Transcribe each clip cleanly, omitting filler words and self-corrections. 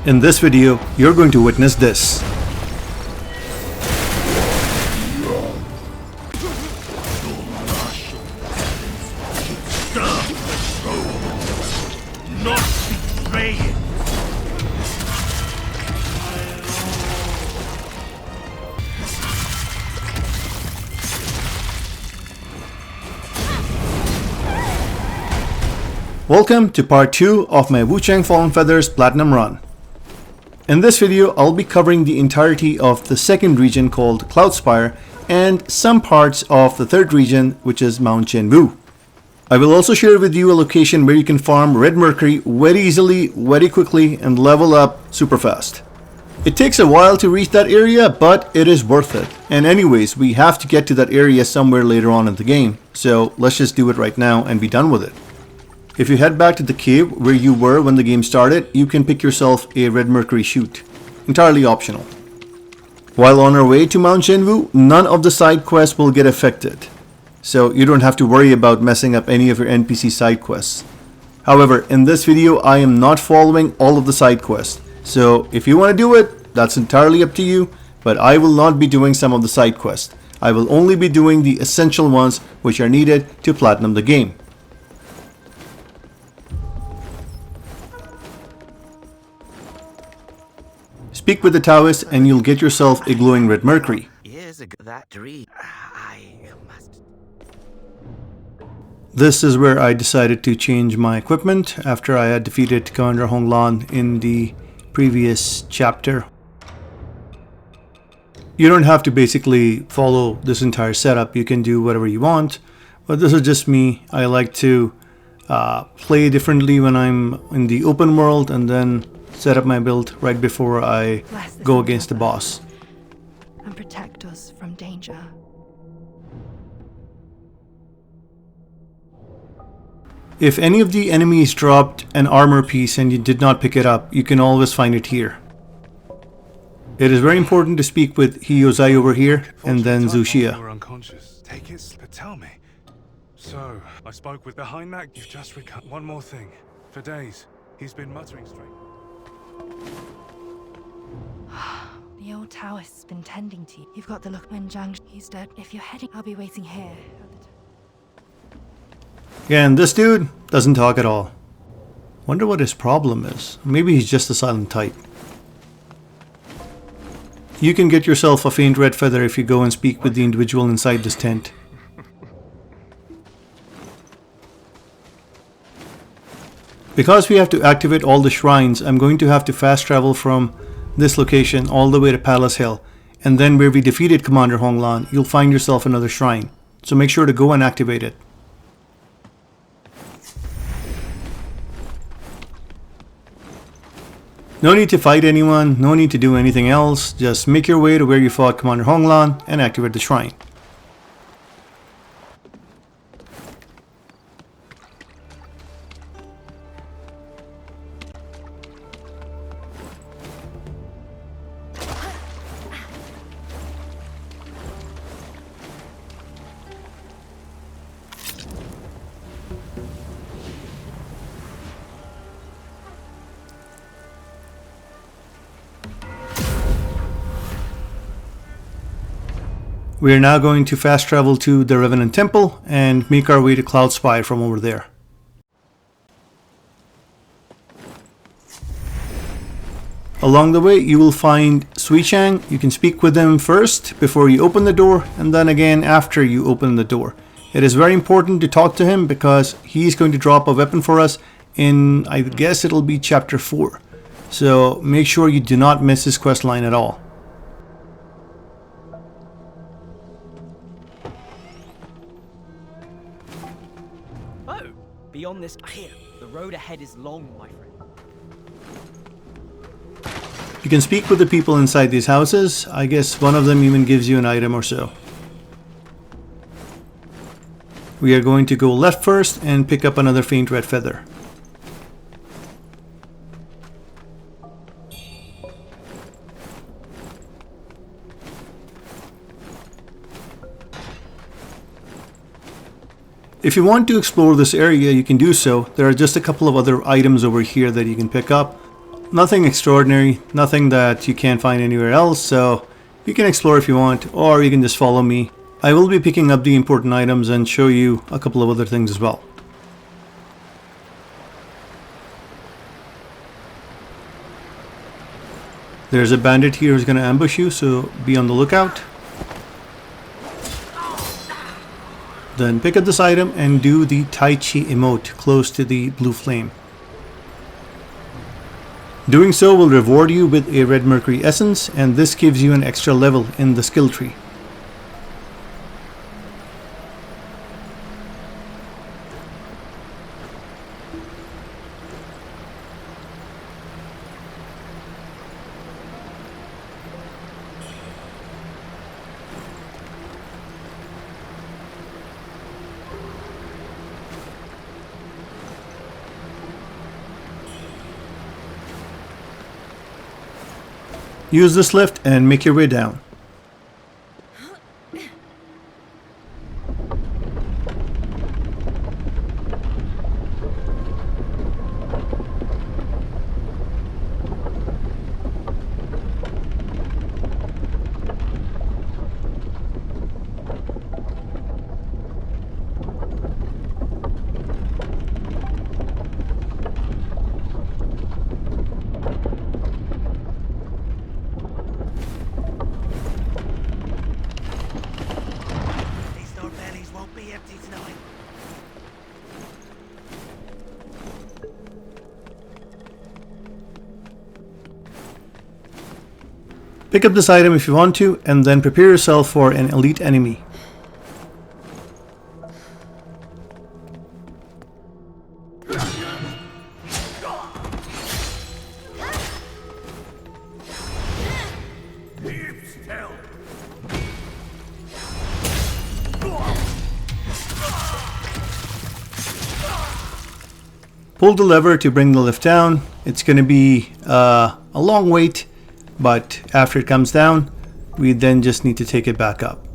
In this video, you're going to witness this. Welcome to part 2 of my Wuchang Fallen Feathers Platinum run. In this video, I'll be covering the entirety of the second region called Cloudspire and some parts of the third region, which is Mount Zhenwu. I will also share with you a location where you can farm red mercury very easily, very quickly, and level up super fast. It takes a while to reach that area, but it is worth it. And anyways, we have to get to that area somewhere later on in the game, so let's just do it right now and be done with it. If you head back to the cave where you were when the game started, you can pick yourself a red mercury chute. Entirely optional. While on our way to Mount Zhenwu, none of the side quests will get affected. So you don't have to worry about messing up any of your NPC side quests. However, in this video, I am not following all of the side quests. So if you want to do it, that's entirely up to you, but I will not be doing some of the side quests. I will only be doing the essential ones which are needed to platinum the game. Speak with the Taoist and you'll get yourself a glowing red mercury. This is where I decided to change my equipment after I had defeated Commander Honglan in the previous chapter. You don't have to basically follow this entire setup, you can do whatever you want, but this is just me. I like to play differently when I'm in the open world and then set up my build right before I go against the boss. And protect us from danger. If any of the enemies dropped an armor piece and you did not pick it up, you can always find it here. It is very important to speak with Hiyozai over here and then Zushia. Take it, but tell me. So, I spoke with behind that. You've just recovered. One more thing. For days, he's been muttering straight. The old Taoist's been tending to you. You've got the look when Zhang. He's dead. If you're heading, I'll be waiting here. Yeah, and this dude doesn't talk at all. Wonder what his problem is. Maybe he's just a silent type. You can get yourself a faint red feather if you go and speak with the individual inside this tent. Because we have to activate all the shrines, I'm going to have to fast travel from this location all the way to Palace Hill. And then where we defeated Commander Honglan, you'll find yourself another shrine. So make sure to go and activate it. No need to fight anyone, no need to do anything else. Just make your way to where you fought Commander Honglan and activate the shrine. We are now going to fast travel to the Revenant Temple and make our way to Cloudspire from over there. Along the way, you will find Wuchang. You can speak with him first before you open the door, and then again after you open the door. It is very important to talk to him because he's going to drop a weapon for us in, I guess it'll be chapter 4. So make sure you do not miss his quest line at all. Beyond this, here, the road ahead is long, my friend. You can speak with the people inside these houses. I guess one of them even gives you an item or so. We are going to go left first and pick up another faint red feather. If you want to explore this area, you can do so. There are just a couple of other items over here that you can pick up. Nothing extraordinary, nothing that you can't find anywhere else, so you can explore if you want, or you can just follow me. I will be picking up the important items and show you a couple of other things as well. There's a bandit here who's going to ambush you, so be on the lookout. Then pick up this item and do the Tai Chi emote close to the blue flame. Doing so will reward you with a red mercury essence, and this gives you an extra level in the skill tree. Use this lift and make your way down. Pick up this item if you want to, and then prepare yourself for an elite enemy. Pull the lever to bring the lift down. It's going to be a long wait, but after it comes down, we then just need to take it back up.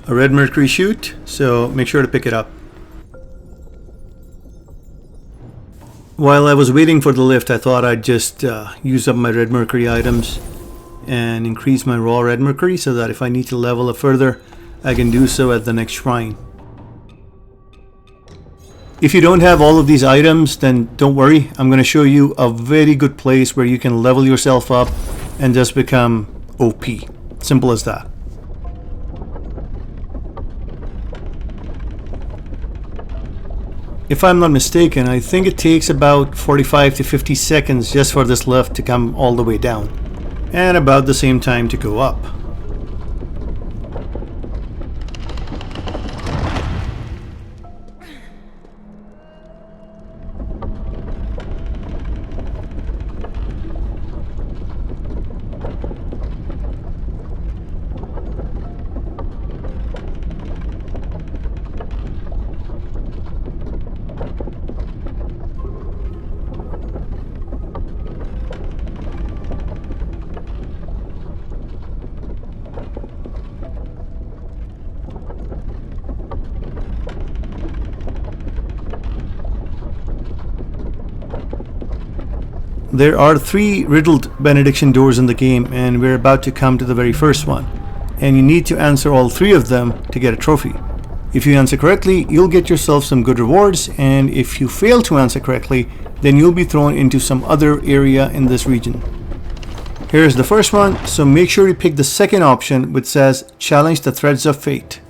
A red mercury chute, so make sure to pick it up. While I was waiting for the lift, I thought I'd just use up my red mercury items and increase my raw red mercury so that if I need to level up further, I can do so at the next shrine. If you don't have all of these items, then don't worry. I'm going to show you a very good place where you can level yourself up and just become OP. Simple as that. If I'm not mistaken, I think it takes about 45 to 50 seconds just for this lift to come all the way down, and about the same time to go up. There are 3 riddled benediction doors in the game, and we're about to come to the very first one. And you need to answer all 3 of them to get a trophy. If you answer correctly, you'll get yourself some good rewards, and if you fail to answer correctly, then you'll be thrown into some other area in this region. Here's the first one, so make sure you pick the second option, which says Challenge the Threads of Fate.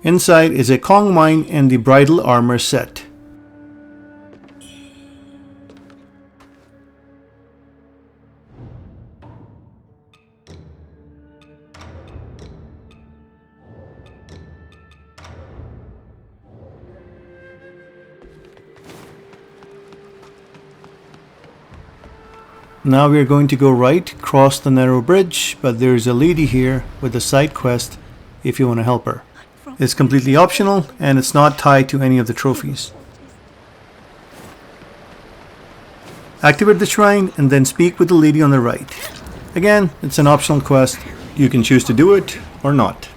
Inside is a Kong mine and the bridal armor set. Now we are going to go right, cross the narrow bridge, but there is a lady here with a side quest if you want to help her. It's completely optional, and it's not tied to any of the trophies. Activate the shrine and then speak with the lady on the right. Again, it's an optional quest. You can choose to do it or not.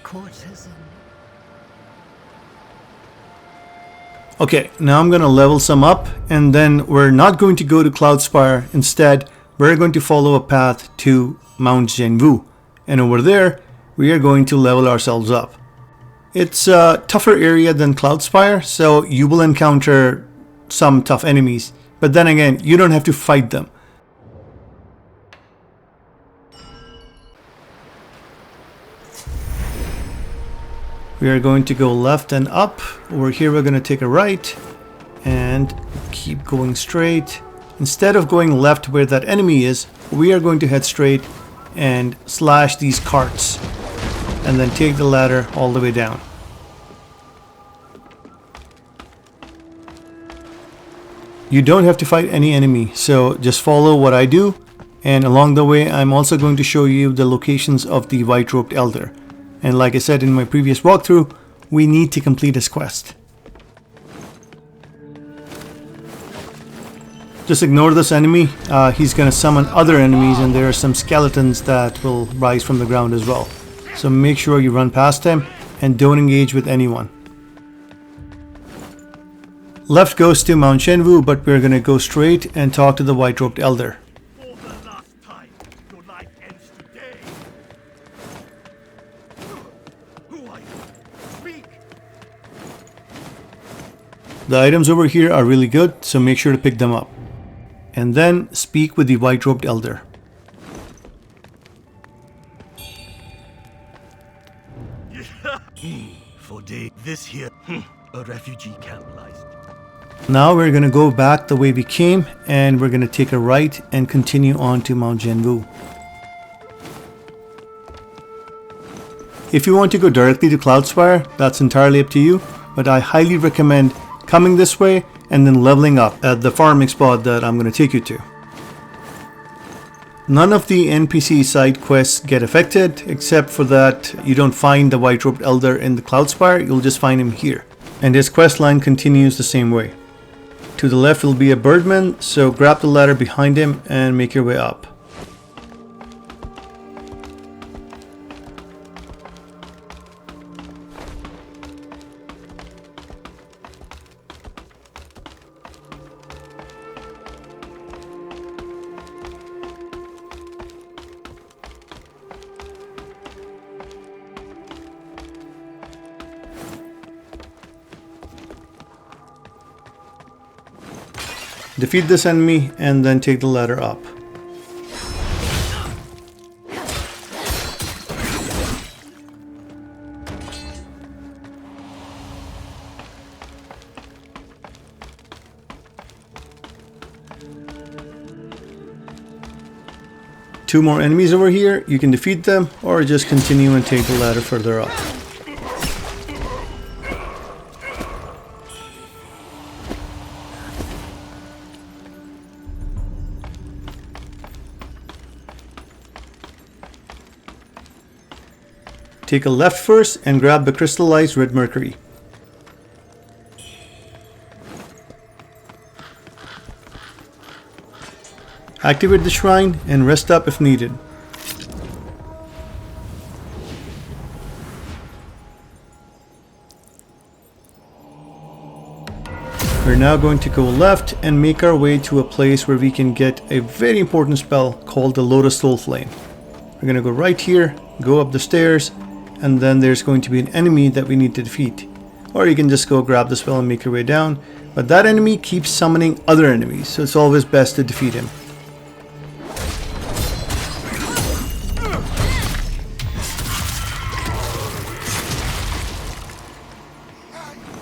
courtesan. Okay, now I'm gonna level some up, and then we're not going to go to Cloudspire. Instead, we're going to follow a path to Mount Zhenwu, and over there we are going to level ourselves up. It's a tougher area than Cloudspire, so you will encounter some tough enemies, but then again, you don't have to fight them. We are going to go left and up. Over here we're going to take a right and keep going straight. Instead of going left where that enemy is, we are going to head straight and slash these carts and then take the ladder all the way down. You don't have to fight any enemy, so just follow what I do, and along the way I'm also going to show you the locations of the white-robed elder. And like I said in my previous walkthrough, we need to complete his quest. Just ignore this enemy. He's going to summon other enemies, and there are some skeletons that will rise from the ground as well. So make sure you run past him and don't engage with anyone. Left goes to Mount Zhenwu, but we're going to go straight and talk to the white-robed elder. The items over here are really good, so make sure to pick them up. And then speak with the white-robed elder. For this here, a refugee camp lies. Now we're gonna go back the way we came, and we're gonna take a right and continue on to Mount Zhenwu. If you want to go directly to Cloudspire, that's entirely up to you, but I highly recommend coming this way and then leveling up at the farming spot that I'm going to take you to. None of the NPC side quests get affected, except for that you don't find the white-robed elder in the Cloudspire, you'll just find him here. And his quest line continues the same way. To the left will be a birdman, so grab the ladder behind him and make your way up. Defeat this enemy and then take the ladder up. Two more enemies over here. You can defeat them or just continue and take the ladder further up. Take a left first and grab the crystallized red mercury. Activate the shrine and rest up if needed. We're now going to go left and make our way to a place where we can get a very important spell called the Lotus Soul Flame. We're going to go right here, go up the stairs, and then there's going to be an enemy that we need to defeat. Or you can just go grab the spell and make your way down. But that enemy keeps summoning other enemies, so it's always best to defeat him.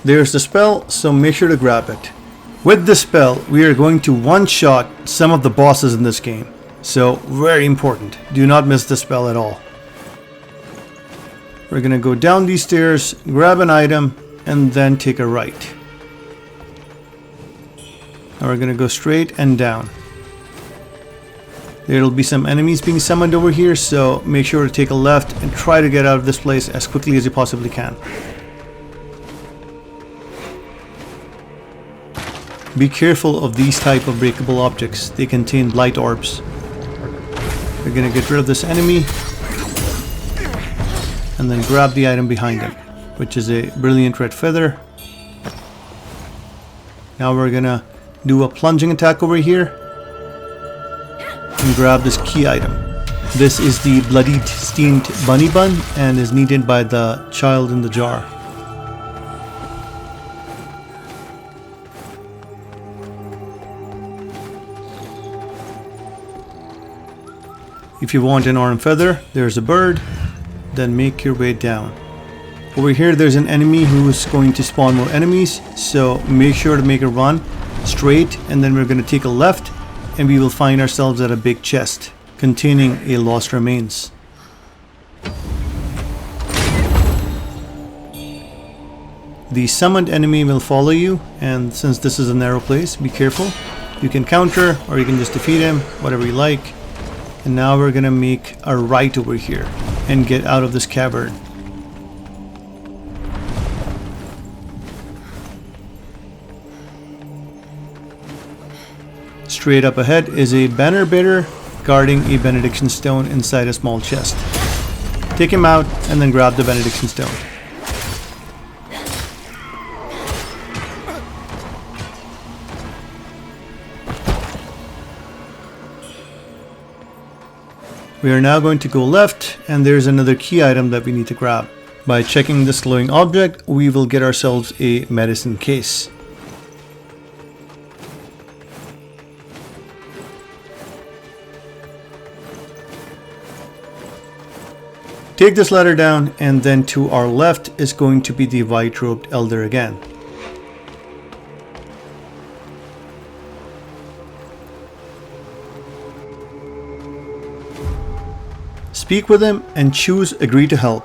There's the spell, so make sure to grab it. With this spell, we are going to one-shot some of the bosses in this game. So, very important. Do not miss this spell at all. We're going to go down these stairs, grab an item, and then take a right. Now we're going to go straight and down. There will be some enemies being summoned over here, so make sure to take a left and try to get out of this place as quickly as you possibly can. Be careful of these type of breakable objects. They contain light orbs. We're going to get rid of this enemy. and then grab the item behind him, which is a brilliant red feather. Now we're gonna do a plunging attack over here and grab this key item. This is the bloodied steamed bunny bun and is needed by the child in the jar. If you want an orange feather, there's a bird, then make your way down. Over here there's an enemy who's going to spawn more enemies, so make sure to make a run straight, and then we're going to take a left and we will find ourselves at a big chest containing a lost remains. The summoned enemy will follow you, and since this is a narrow place, be careful. You can counter or you can just defeat him, whatever you like. And now we're gonna make a right over here and get out of this cavern. Straight up ahead is a banner bearer guarding a benediction stone inside a small chest. Take him out and then grab the benediction stone. We are now going to go left, and there's another key item that we need to grab. By checking this glowing object, we will get ourselves a medicine case. Take this ladder down, and then to our left is going to be the white-robed elder again. Speak with him and choose agree to help.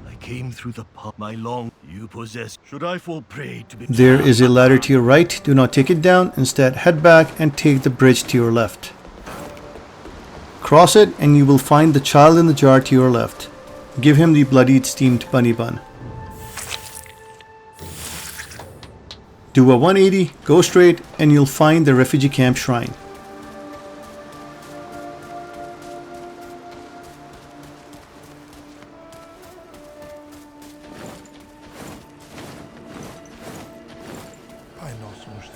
I came through the path my long you possess. Should I fall prey to be... There is a ladder to your right. Do not take it down. Instead, head back and take the bridge to your left. Cross it and you will find the child in the jar to your left. Give him the bloodied steamed bunny bun. Do a 180, go straight, and you'll find the refugee camp shrine.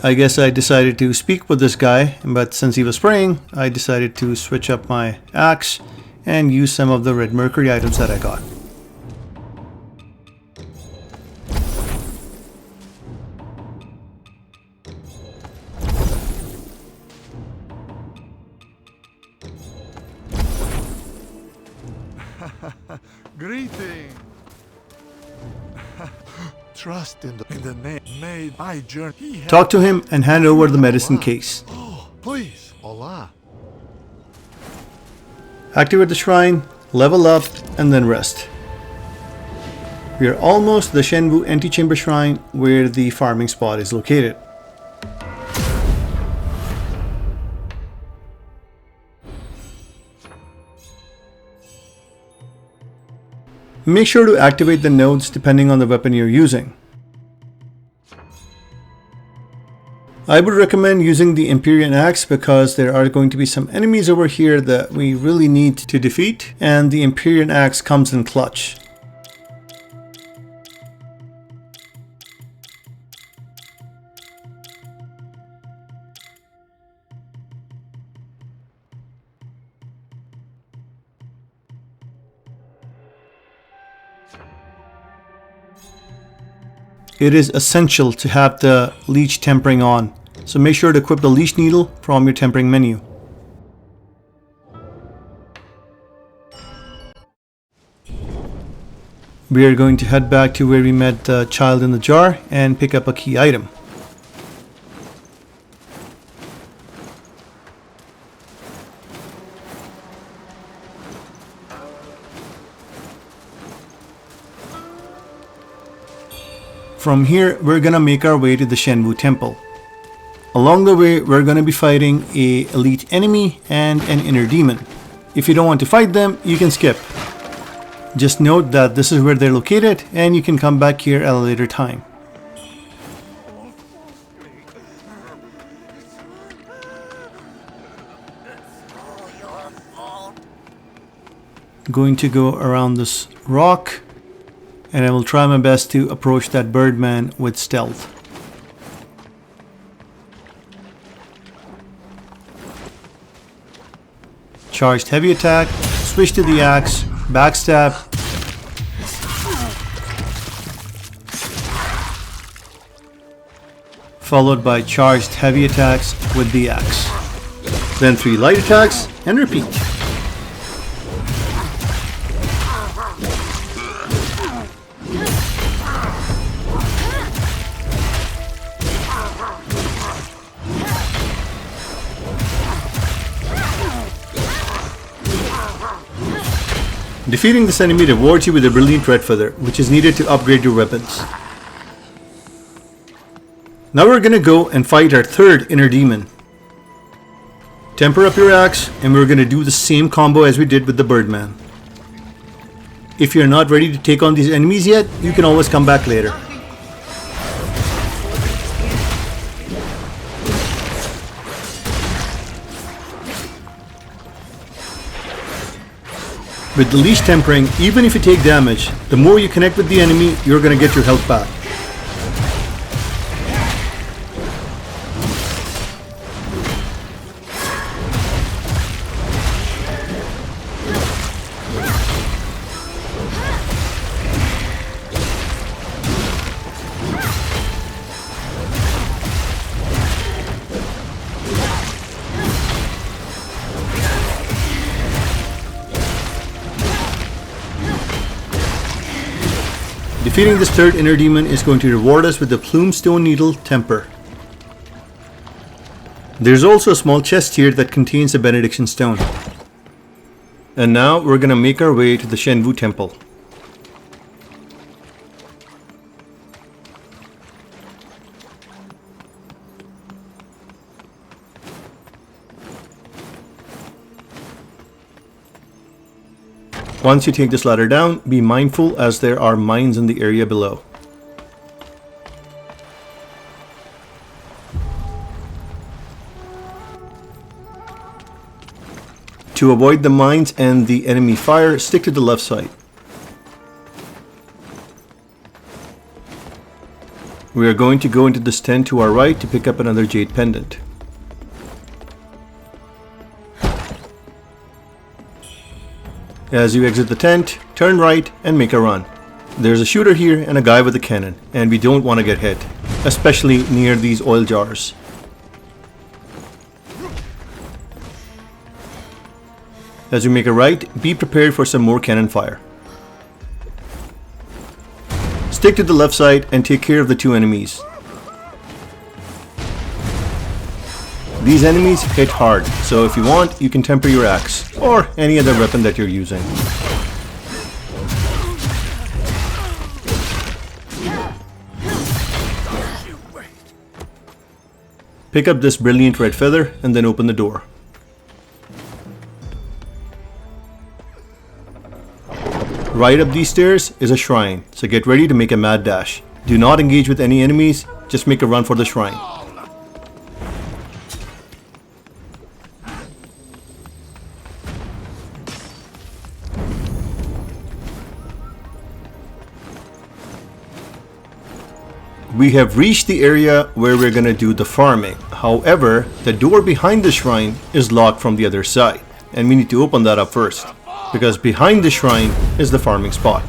I guess I decided to speak with this guy, but since he was praying, I decided to switch up my axe and use some of the red mercury items that I got. Greeting. Trust in the name made my journey. Talk to him and hand over the medicine case. Oh, please, Allah. Activate the shrine, level up, and then rest. We are almost the Zhenwu antechamber shrine where the farming spot is located. Make sure to activate the nodes depending on the weapon you're using. I would recommend using the Empyrean Axe because there are going to be some enemies over here that we really need to defeat, and the Empyrean Axe comes in clutch. It is essential to have the leech tempering on, so make sure to equip the leech needle from your tempering menu. We are going to head back to where we met the child in the jar and pick up a key item. From here, we're gonna make our way to the Zhenwu temple. Along the way, we're gonna be fighting an elite enemy and an inner demon. If you don't want to fight them, you can skip. Just note that this is where they're located and you can come back here at a later time. Going to go around this rock, and I will try my best to approach that birdman with stealth. Charged heavy attack, switch to the axe, backstab. Followed by charged heavy attacks with the axe. Then 3 light attacks and repeat. Defeating this enemy rewards you with a brilliant red feather, which is needed to upgrade your weapons. Now we're gonna go and fight our third inner demon. Temper up your axe, and we're gonna do the same combo as we did with the birdman. If you're not ready to take on these enemies yet, you can always come back later. With the leash tempering, even if you take damage, the more you connect with the enemy, you're gonna get your health back. Defeating this third inner demon is going to reward us with the Plumestone Needle Temper. There's also a small chest here that contains a Benediction Stone. And now we're gonna make our way to the Zhenwu Temple. Once you take this ladder down, be mindful as there are mines in the area below. To avoid the mines and the enemy fire, stick to the left side. We are going to go into this tent to our right to pick up another jade pendant. As you exit the tent, turn right and make a run. There's a shooter here and a guy with a cannon, and we don't want to get hit, especially near these oil jars. As you make a right, be prepared for some more cannon fire. Stick to the left side and take care of the 2 enemies. These enemies hit hard, so if you want, you can temper your axe, or any other weapon that you're using. Pick up this brilliant red feather and then open the door. Right up these stairs is a shrine, so get ready to make a mad dash. Do not engage with any enemies, just make a run for the shrine. We have reached the area where we're gonna do the farming. However, the door behind the shrine is locked from the other side, and we need to open that up first, because behind the shrine is the farming spot.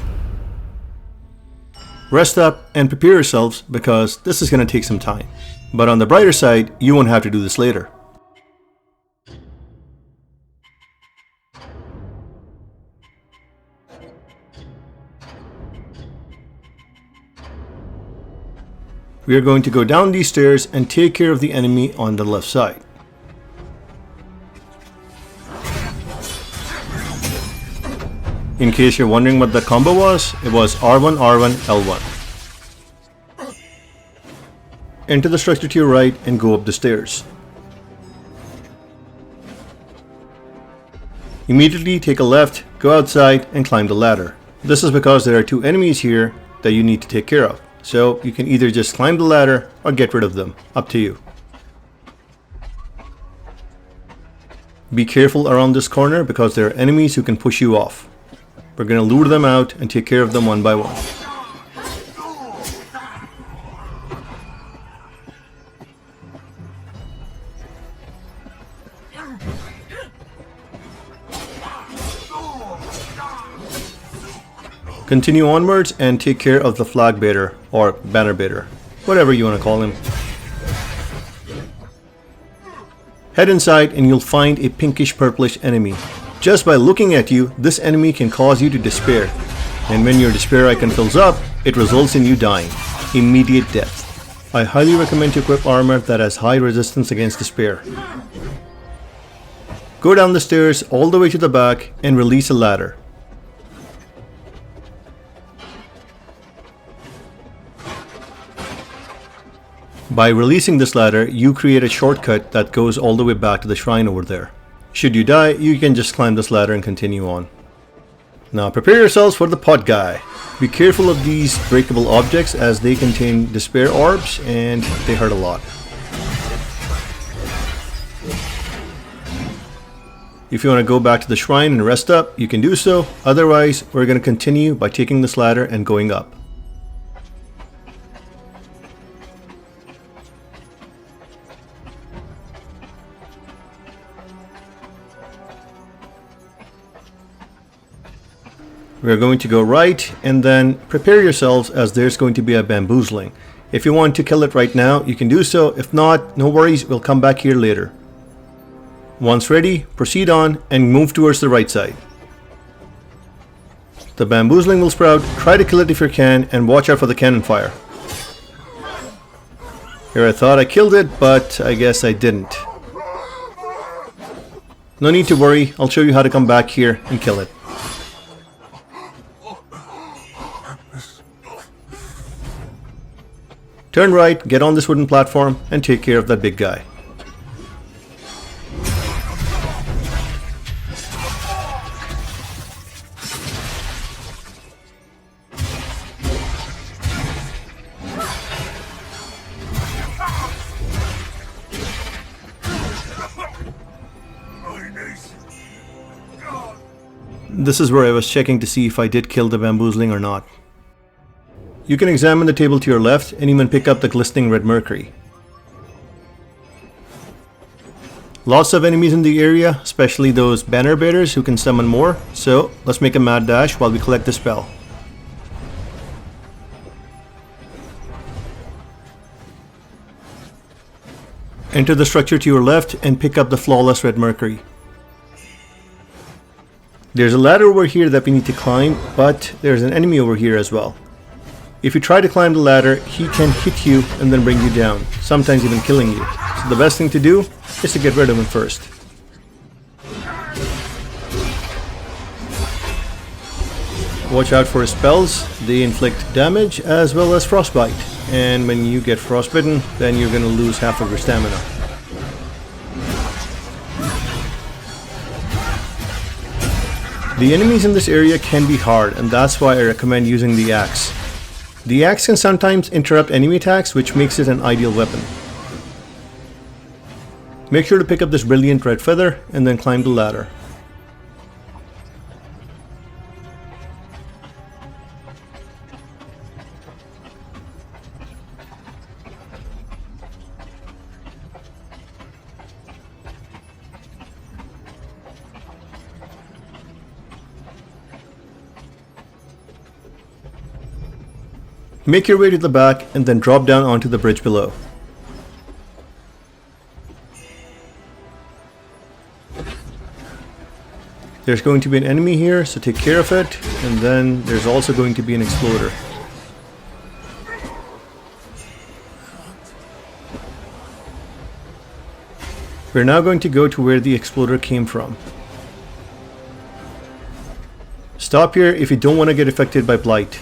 Rest up and prepare yourselves, because this is gonna take some time. But on the brighter side, you won't have to do this later. We are going to go down these stairs and take care of the enemy on the left side. In case you're wondering what the combo was, it was R1, R1, L1. Enter the structure to your right and go up the stairs. Immediately take a left, go outside and climb the ladder. This is because there are 2 enemies here that you need to take care of. So you can either just climb the ladder or get rid of them, up to you. Be careful around this corner because there are enemies who can push you off. We're gonna lure them out and take care of them one by one. Continue onwards and take care of the flag bearer or banner bearer, whatever you want to call him. Head inside and you'll find a pinkish purplish enemy. Just by looking at you, this enemy can cause you to despair. And when your despair icon fills up, it results in you dying. Immediate death. I highly recommend to equip armor that has high resistance against despair. Go down the stairs all the way to the back and release a ladder. By releasing this ladder, you create a shortcut that goes all the way back to the shrine over there. Should you die, you can just climb this ladder and continue on. Now prepare yourselves for the pot guy. Be careful of these breakable objects as they contain despair orbs and they hurt a lot. If you want to go back to the shrine and rest up, you can do so. Otherwise, we're going to continue by taking this ladder and going up. We're going to go right and then prepare yourselves as there's going to be a bamboozling. If you want to kill it right now, you can do so. If not, no worries, we'll come back here later. Once ready, proceed on and move towards the right side. The bamboozling will sprout, try to kill it if you can, and watch out for the cannon fire. Here I thought I killed it, but I guess I didn't. No need to worry, I'll show you how to come back here and kill it. Turn right, get on this wooden platform, and take care of that big guy. This is where I was checking to see if I did kill the bamboozling or not. You can examine the table to your left and even pick up the glistening red mercury. Lots of enemies in the area, especially those banner bearers who can summon more, so let's make a mad dash while we collect the spell. Enter the structure to your left and pick up the flawless red mercury. There's a ladder over here that we need to climb, but there's an enemy over here as well. If you try to climb the ladder, he can hit you and then bring you down, sometimes even killing you. So the best thing to do is to get rid of him first. Watch out for his spells. They inflict damage as well as frostbite. And when you get frostbitten, then you're going to lose half of your stamina. The enemies in this area can be hard, and that's why I recommend using the axe. The axe can sometimes interrupt enemy attacks, which makes it an ideal weapon. Make sure to pick up this brilliant red feather and then climb the ladder. Make your way to the back and then drop down onto the bridge below. There's going to be an enemy here, so take care of it, and then there's also going to be an exploder. We're now going to go to where the exploder came from. Stop here if you don't want to get affected by blight.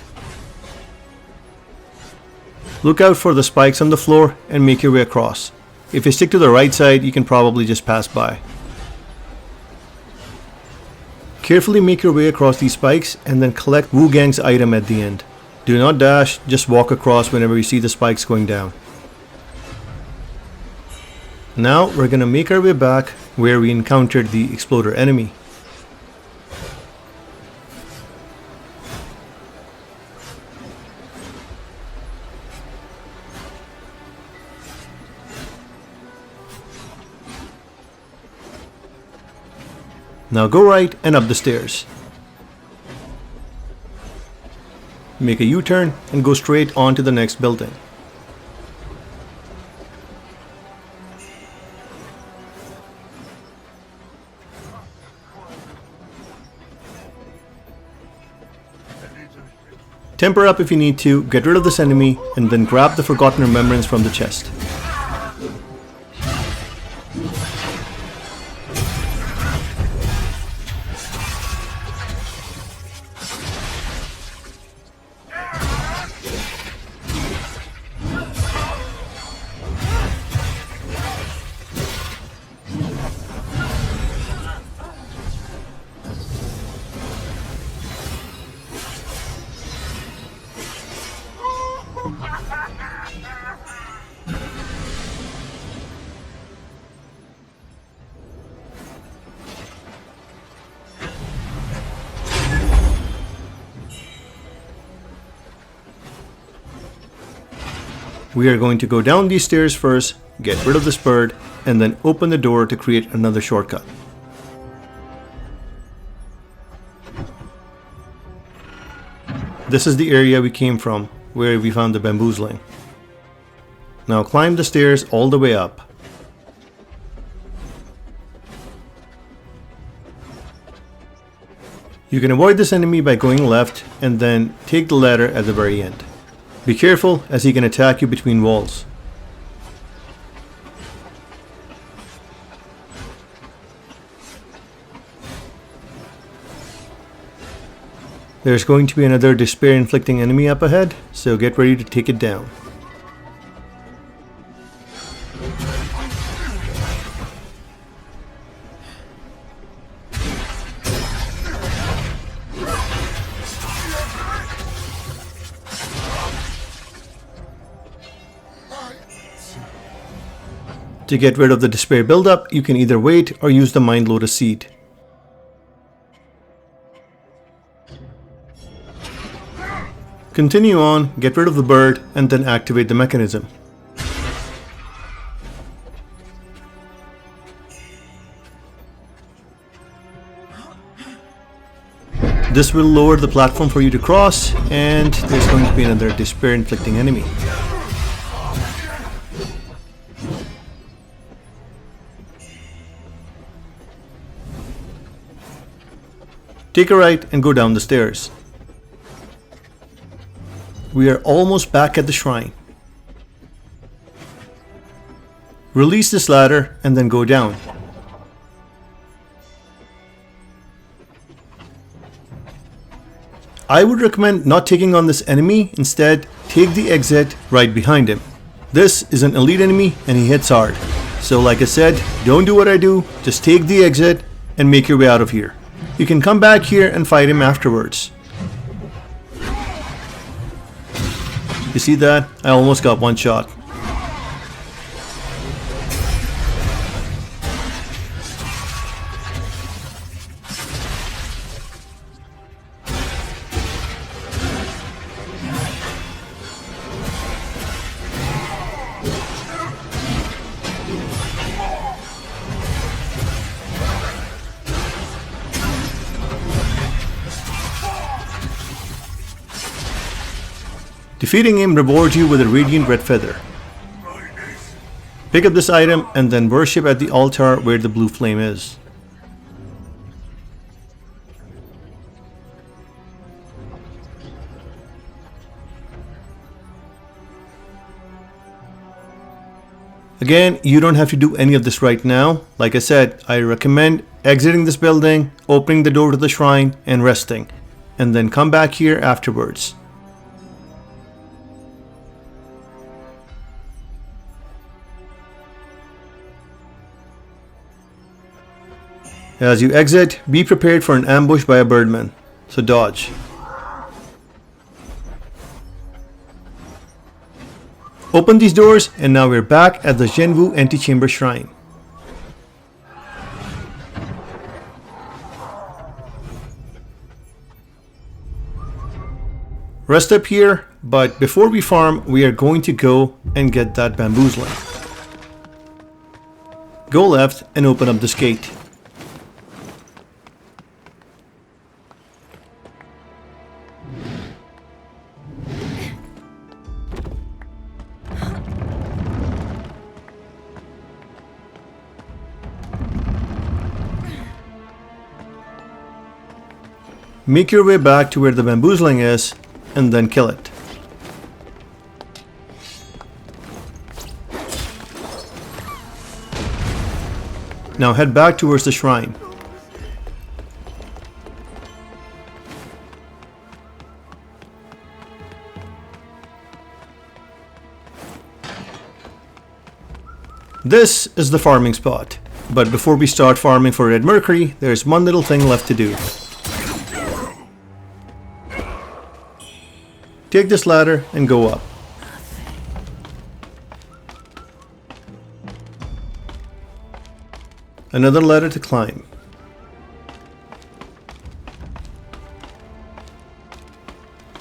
Look out for the spikes on the floor and make your way across. If you stick to the right side, you can probably just pass by. Carefully make your way across these spikes and then collect Wuchang's item at the end. Do not dash, just walk across whenever you see the spikes going down. Now we're gonna make our way back where we encountered the exploder enemy. Now go right and up the stairs. Make a U-turn and go straight on to the next building. Temper up if you need to, get rid of this enemy, and then grab the Forgotten Remembrance from the chest. We are going to go down these stairs first, get rid of this bird, and then open the door to create another shortcut. This is the area we came from, where we found the bamboozling. Now climb the stairs all the way up. You can avoid this enemy by going left and then take the ladder at the very end. Be careful, as he can attack you between walls. There's going to be another despair-inflicting enemy up ahead, so get ready to take it down. To get rid of the despair buildup, you can either wait or use the Mind Lotus seed. Continue on, get rid of the bird, and then activate the mechanism. This will lower the platform for you to cross, and there's going to be another despair-inflicting enemy. Take a right and go down the stairs. We are almost back at the shrine. Release this ladder and then go down. I would recommend not taking on this enemy, instead take the exit right behind him. This is an elite enemy and he hits hard. So like I said, don't do what I do, just take the exit and make your way out of here. You can come back here and fight him afterwards. You see that? I almost got one shot. Defeating him rewards you with a radiant red feather. Pick up this item and then worship at the altar where the blue flame is. Again, you don't have to do any of this right now. Like I said, I recommend exiting this building, opening the door to the shrine, and resting, and then come back here afterwards. As you exit, be prepared for an ambush by a birdman, so dodge. Open these doors and now we're back at the Zhenwu Antechamber Shrine. Rest up here, but before we farm, we are going to go and get that bamboozling. Go left and open up this gate. Make your way back to where the bamboozling is and then kill it. Now head back towards the shrine. This is the farming spot, but before we start farming for red mercury, there's one little thing left to do. Take this ladder and go up. Another ladder to climb.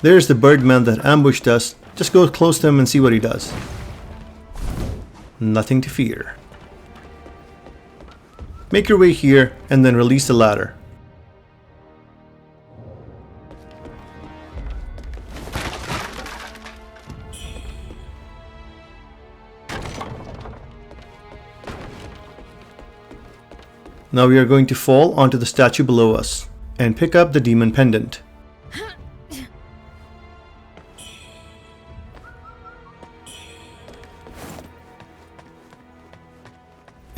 There's the birdman that ambushed us. Just go close to him and see what he does. Nothing to fear. Make your way here and then release the ladder. Now we are going to fall onto the statue below us and pick up the demon pendant.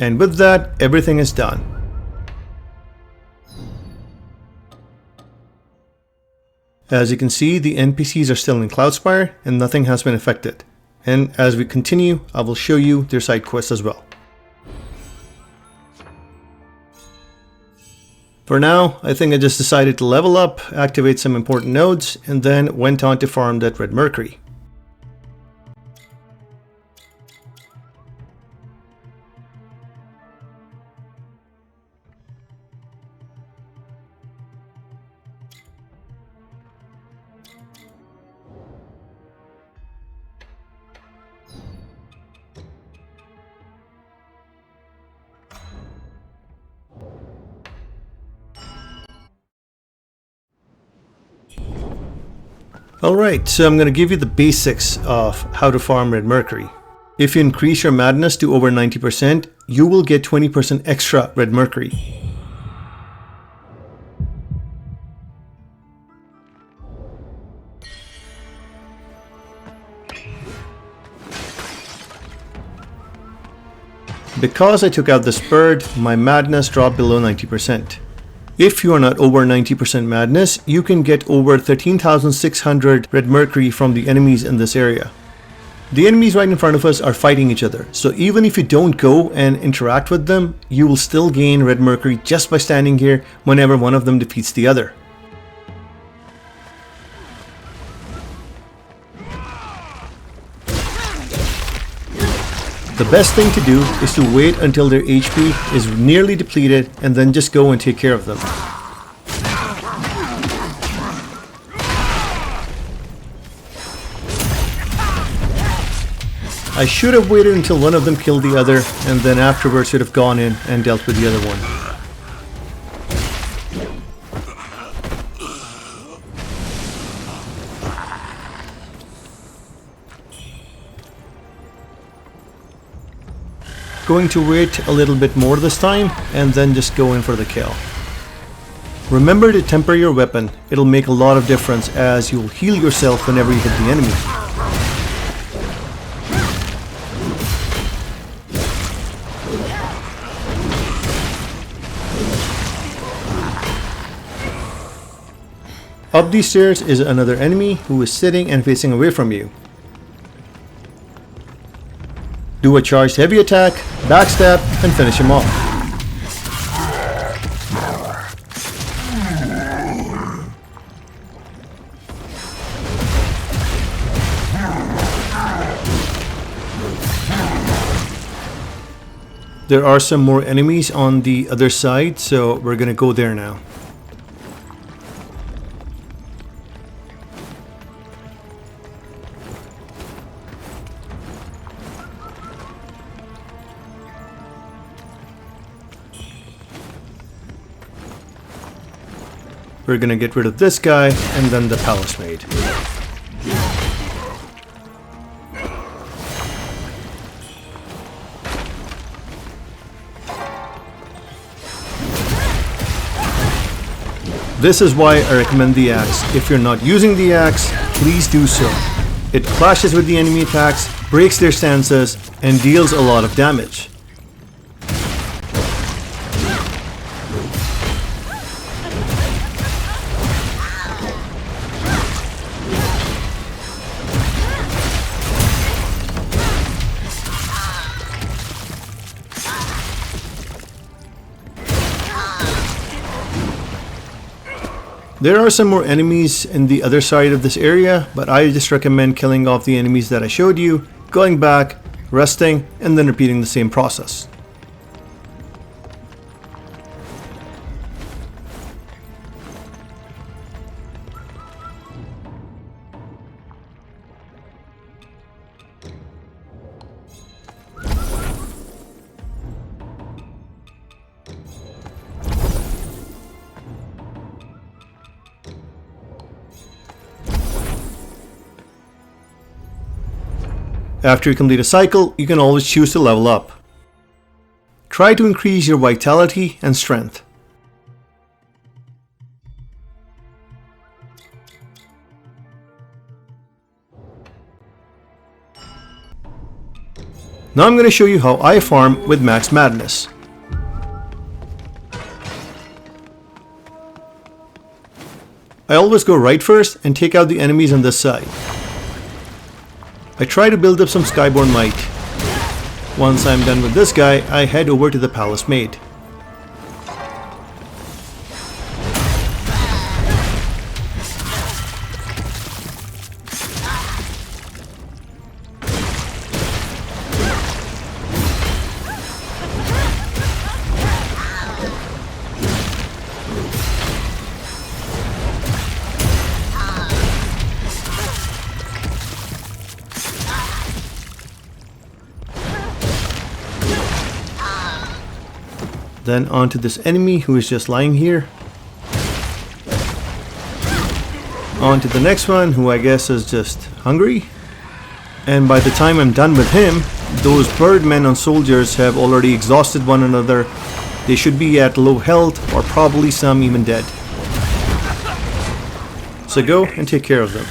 And with that, everything is done. As you can see, the NPCs are still in Cloudspire and nothing has been affected. And as we continue, I will show you their side quests as well. For now, I think I just decided to level up, activate some important nodes, and then went on to farm that red mercury. Alright, so I'm going to give you the basics of how to farm red mercury. If you increase your madness to over 90%, you will get 20% extra red mercury. Because I took out this bird, my madness dropped below 90%. If you are not over 90% madness, you can get over 13,600 red mercury from the enemies in this area. The enemies right in front of us are fighting each other, so even if you don't go and interact with them, you will still gain red mercury just by standing here whenever one of them defeats the other. The best thing to do is to wait until their HP is nearly depleted and then just go and take care of them. I should have waited until one of them killed the other and then afterwards should have gone in and dealt with the other one. Going to wait a little bit more this time and then just go in for the kill. Remember to temper your weapon, it'll make a lot of difference as you'll heal yourself whenever you hit the enemy. Up these stairs is another enemy who is sitting and facing away from you. Do a charged heavy attack, backstab, and finish him off. There are some more enemies on the other side, so we're gonna go there now. We're gonna get rid of this guy and then the palace maid. This is why I recommend the axe. If you're not using the axe, please do so. It clashes with the enemy attacks, breaks their stances, and deals a lot of damage. There are some more enemies in the other side of this area, but I just recommend killing off the enemies that I showed you, going back, resting, and then repeating the same process. After you complete a cycle, you can always choose to level up. Try to increase your vitality and strength. Now I'm going to show you how I farm with Max Madness. I always go right first and take out the enemies on this side. I try to build up some Skyborn might. Once I'm done with this guy, I head over to the Palace Maid. Then onto this enemy who is just lying here. On to the next one, who I guess is just hungry. And by the time I'm done with him, those birdmen and soldiers have already exhausted one another. They should be at low health, or probably some even dead. So go and take care of them.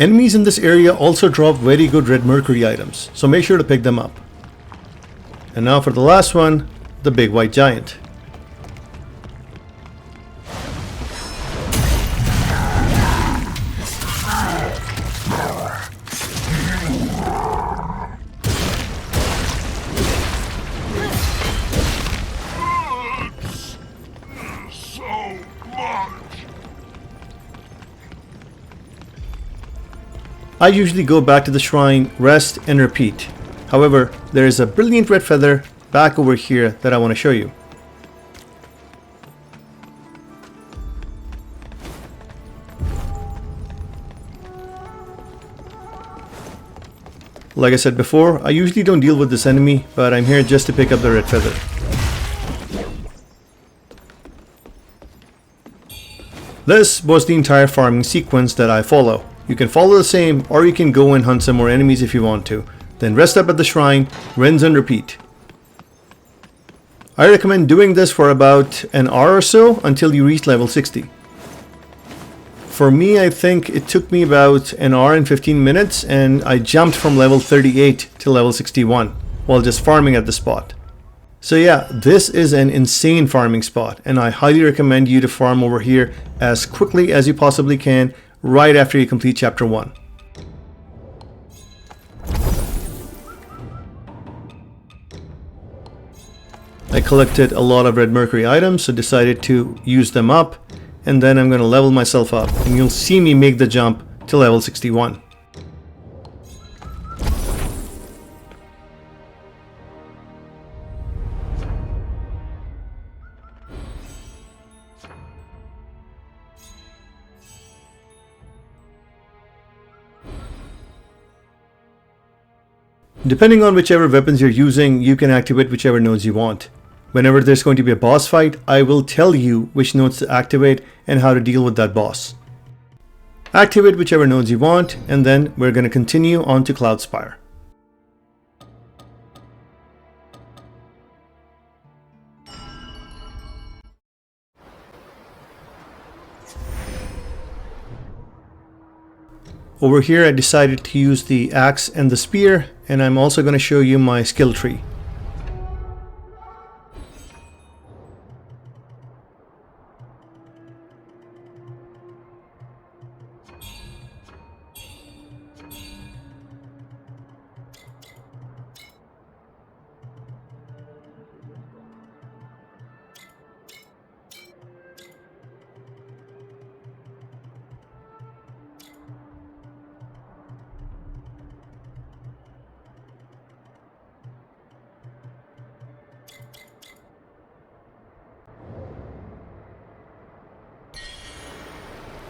Enemies in this area also drop very good red mercury items, so make sure to pick them up. And now for the last one, the big white giant. I usually go back to the shrine, rest, and repeat. However, there is a brilliant red feather back over here that I want to show you. Like I said before, I usually don't deal with this enemy, but I'm here just to pick up the red feather. This was the entire farming sequence that I follow. You can follow the same, or you can go and hunt some more enemies if you want to. Then rest up at the shrine, rinse and repeat. I recommend doing this for about an hour or so until you reach level 60. For me, I think it took me about an hour and 15 minutes, and I jumped from level 38 to level 61 while just farming at the spot. So yeah, this is an insane farming spot, and I highly recommend you to farm over here as quickly as you possibly can right after you complete chapter 1. I collected a lot of red mercury items, so decided to use them up, and then I'm going to level myself up, and you'll see me make the jump to level 61. Depending on whichever weapons you're using, you can activate whichever nodes you want. Whenever there's going to be a boss fight, I will tell you which nodes to activate and how to deal with that boss. Activate whichever nodes you want, and then we're going to continue on to Cloudspire. Over here I decided to use the axe and the spear, and I'm also going to show you my skill tree.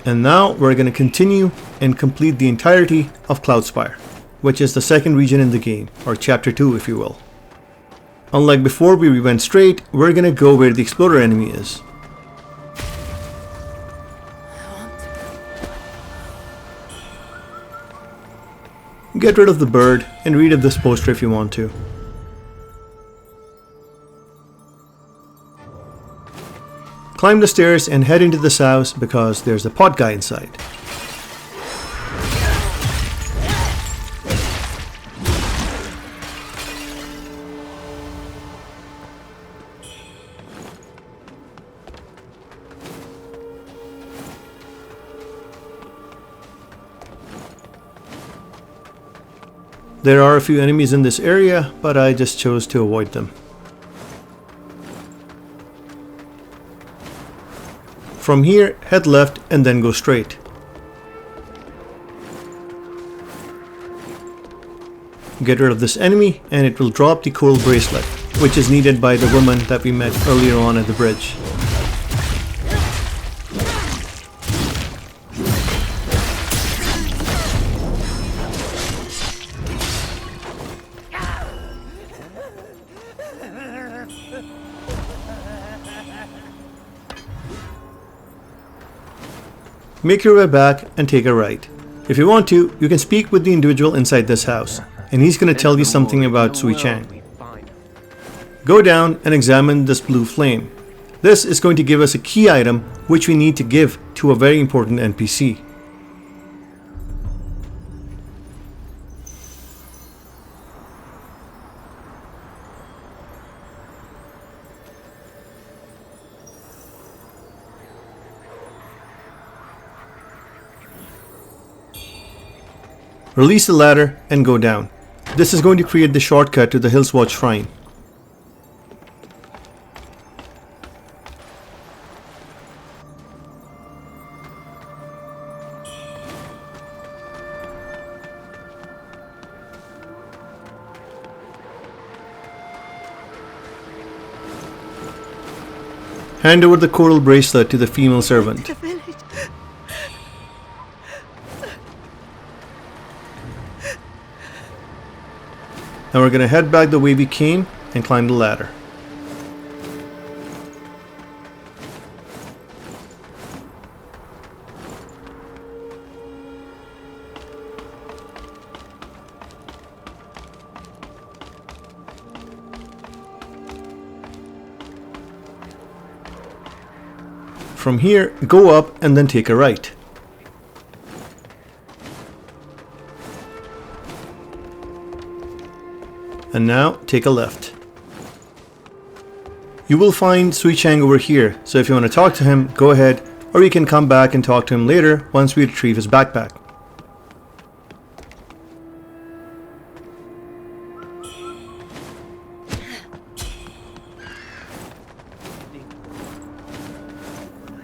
And now we're going to continue and complete the entirety of Cloudspire, which is the second region in the game, or chapter 2 if you will. Unlike before where we went straight, we're going to go where the explorer enemy is. Get rid of the bird and read this poster if you want to. Climb the stairs and head into this house because there's a pot guy inside. There are a few enemies in this area, but I just chose to avoid them. From here, head left and then go straight. Get rid of this enemy and it will drop the coral bracelet, which is needed by the woman that we met earlier on at the bridge. Make your way back and take a right. If you want to, you can speak with the individual inside this house, and he's going to tell you something about Wuchang. Go down and examine this blue flame. This is going to give us a key item which we need to give to a very important NPC. Release the ladder and go down. This is going to create the shortcut to the Hillswatch Shrine. Hand over the coral bracelet to the female servant. Now we're going to head back the way we came and climb the ladder. From here, go up and then take a right. And now take a left. You will find Wuchang over here, so if you want to talk to him, go ahead, or you can come back and talk to him later once we retrieve his backpack.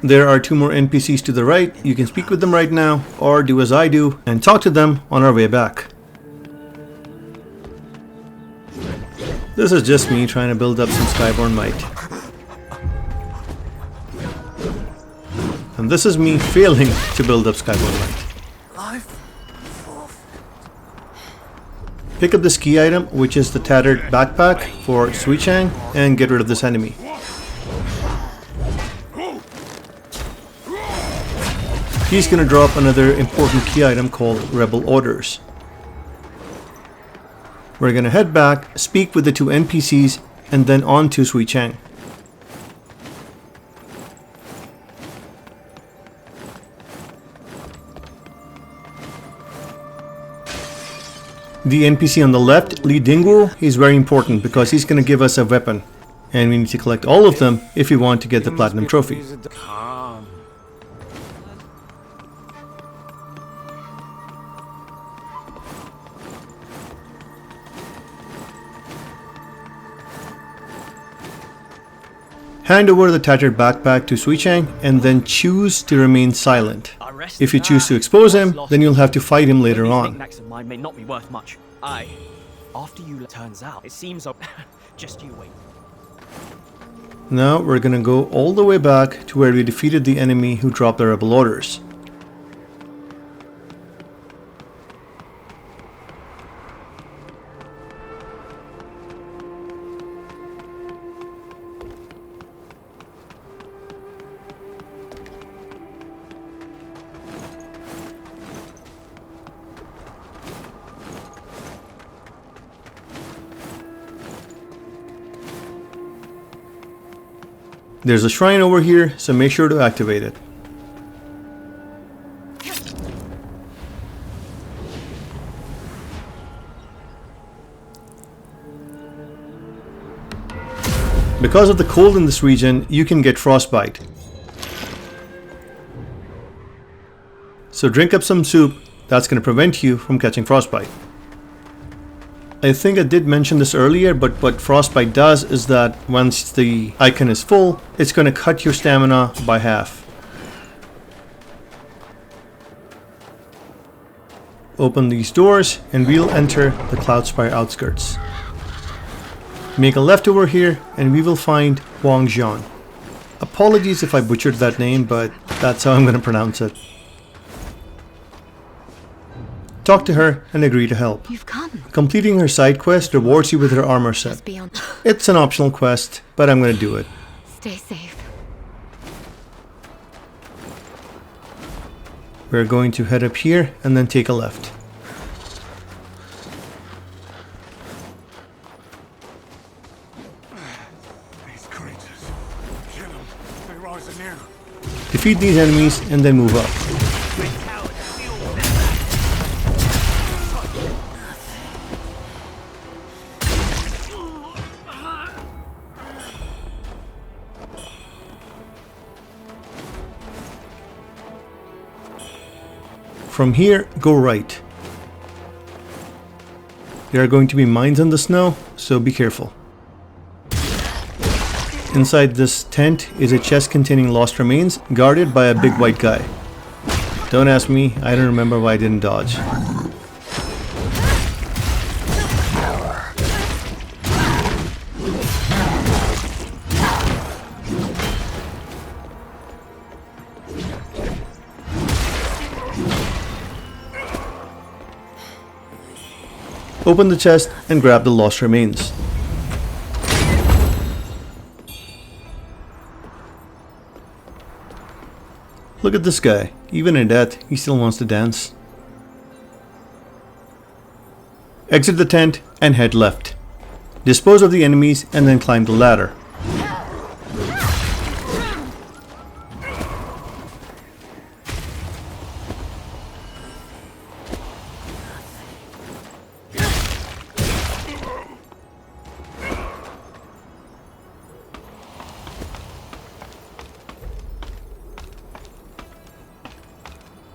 There are two more NPCs to the right. You can speak with them right now, or do as I do and talk to them on our way back. This is just me trying to build up some Skyborn might. And this is me failing to build up Skyborn might. Life Pick up this key item, which is the tattered backpack for Wuchang, and get rid of this enemy. He's gonna drop another important key item called Rebel Orders. We're gonna head back, speak with the two NPCs, and then on to Wuchang. The NPC on the left, Li Dingwu, is very important because he's gonna give us a weapon. And we need to collect all of them if we want to get the platinum trophy. Hand over the tattered backpack to Wuchang and then choose to remain silent. If you choose to expose him, then you'll have to fight him later on. Mine may not be worth much. After you turns out, it seems just you wait. Now we're gonna go all the way back to where we defeated the enemy who dropped the rebel orders. There's a shrine over here, so make sure to activate it. Because of the cold in this region, you can get frostbite. So drink up some soup, that's going to prevent you from catching frostbite. I think I did mention this earlier, but what frostbite does is that once the icon is full, it's going to cut your stamina by half. Open these doors and we'll enter the Cloudspire outskirts. Make a left over here and we will find Wuchang. Apologies if I butchered that name, but that's how I'm going to pronounce it. Talk to her and agree to help. You've come. Completing her side quest rewards you with her armor set. It's an optional quest, but I'm going to do it. Stay safe. We're going to head up here and then take a left. These creatures. Kill them. They rise anew. Defeat these enemies and then move up. From here, go right. There are going to be mines in the snow, so be careful. Inside this tent is a chest containing lost remains, guarded by a big white guy. Don't ask me, I don't remember why I didn't dodge. Open the chest and grab the lost remains. Look at this guy. Even in death, he still wants to dance. Exit the tent and head left. Dispose of the enemies and then climb the ladder.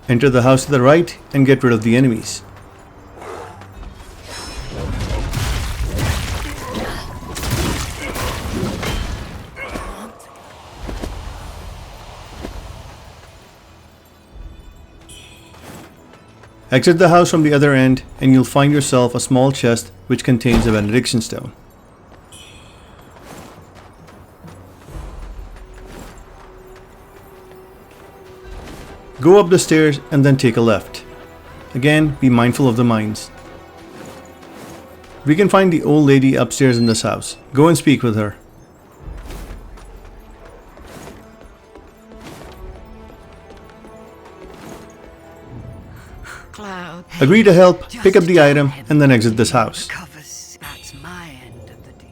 Enter the house to the right and get rid of the enemies. Exit the house from the other end and you'll find yourself a small chest which contains a benediction stone. Go up the stairs and then take a left. Again, be mindful of the mines. We can find the old lady upstairs in this house. Go and speak with her. Cloud. Agree to help, pick up the item, and then exit this house. Covers. That's my end of the deal.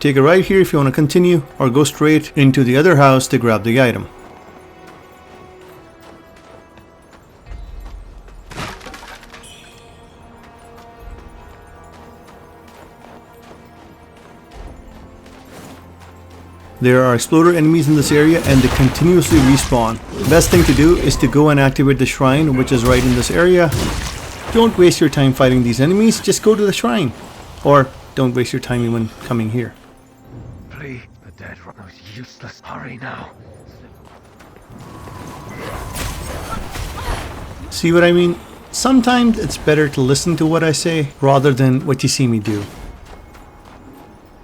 Take a right here if you want to continue, or go straight into the other house to grab the item. There are exploder enemies in this area and they continuously respawn. Best thing to do is to go and activate the shrine, which is right in this area. Don't waste your time fighting these enemies, just go to the shrine. Or don't waste your time even coming here. Please, the dead runner is useless. Hurry now. See what I mean? Sometimes it's better to listen to what I say rather than what you see me do.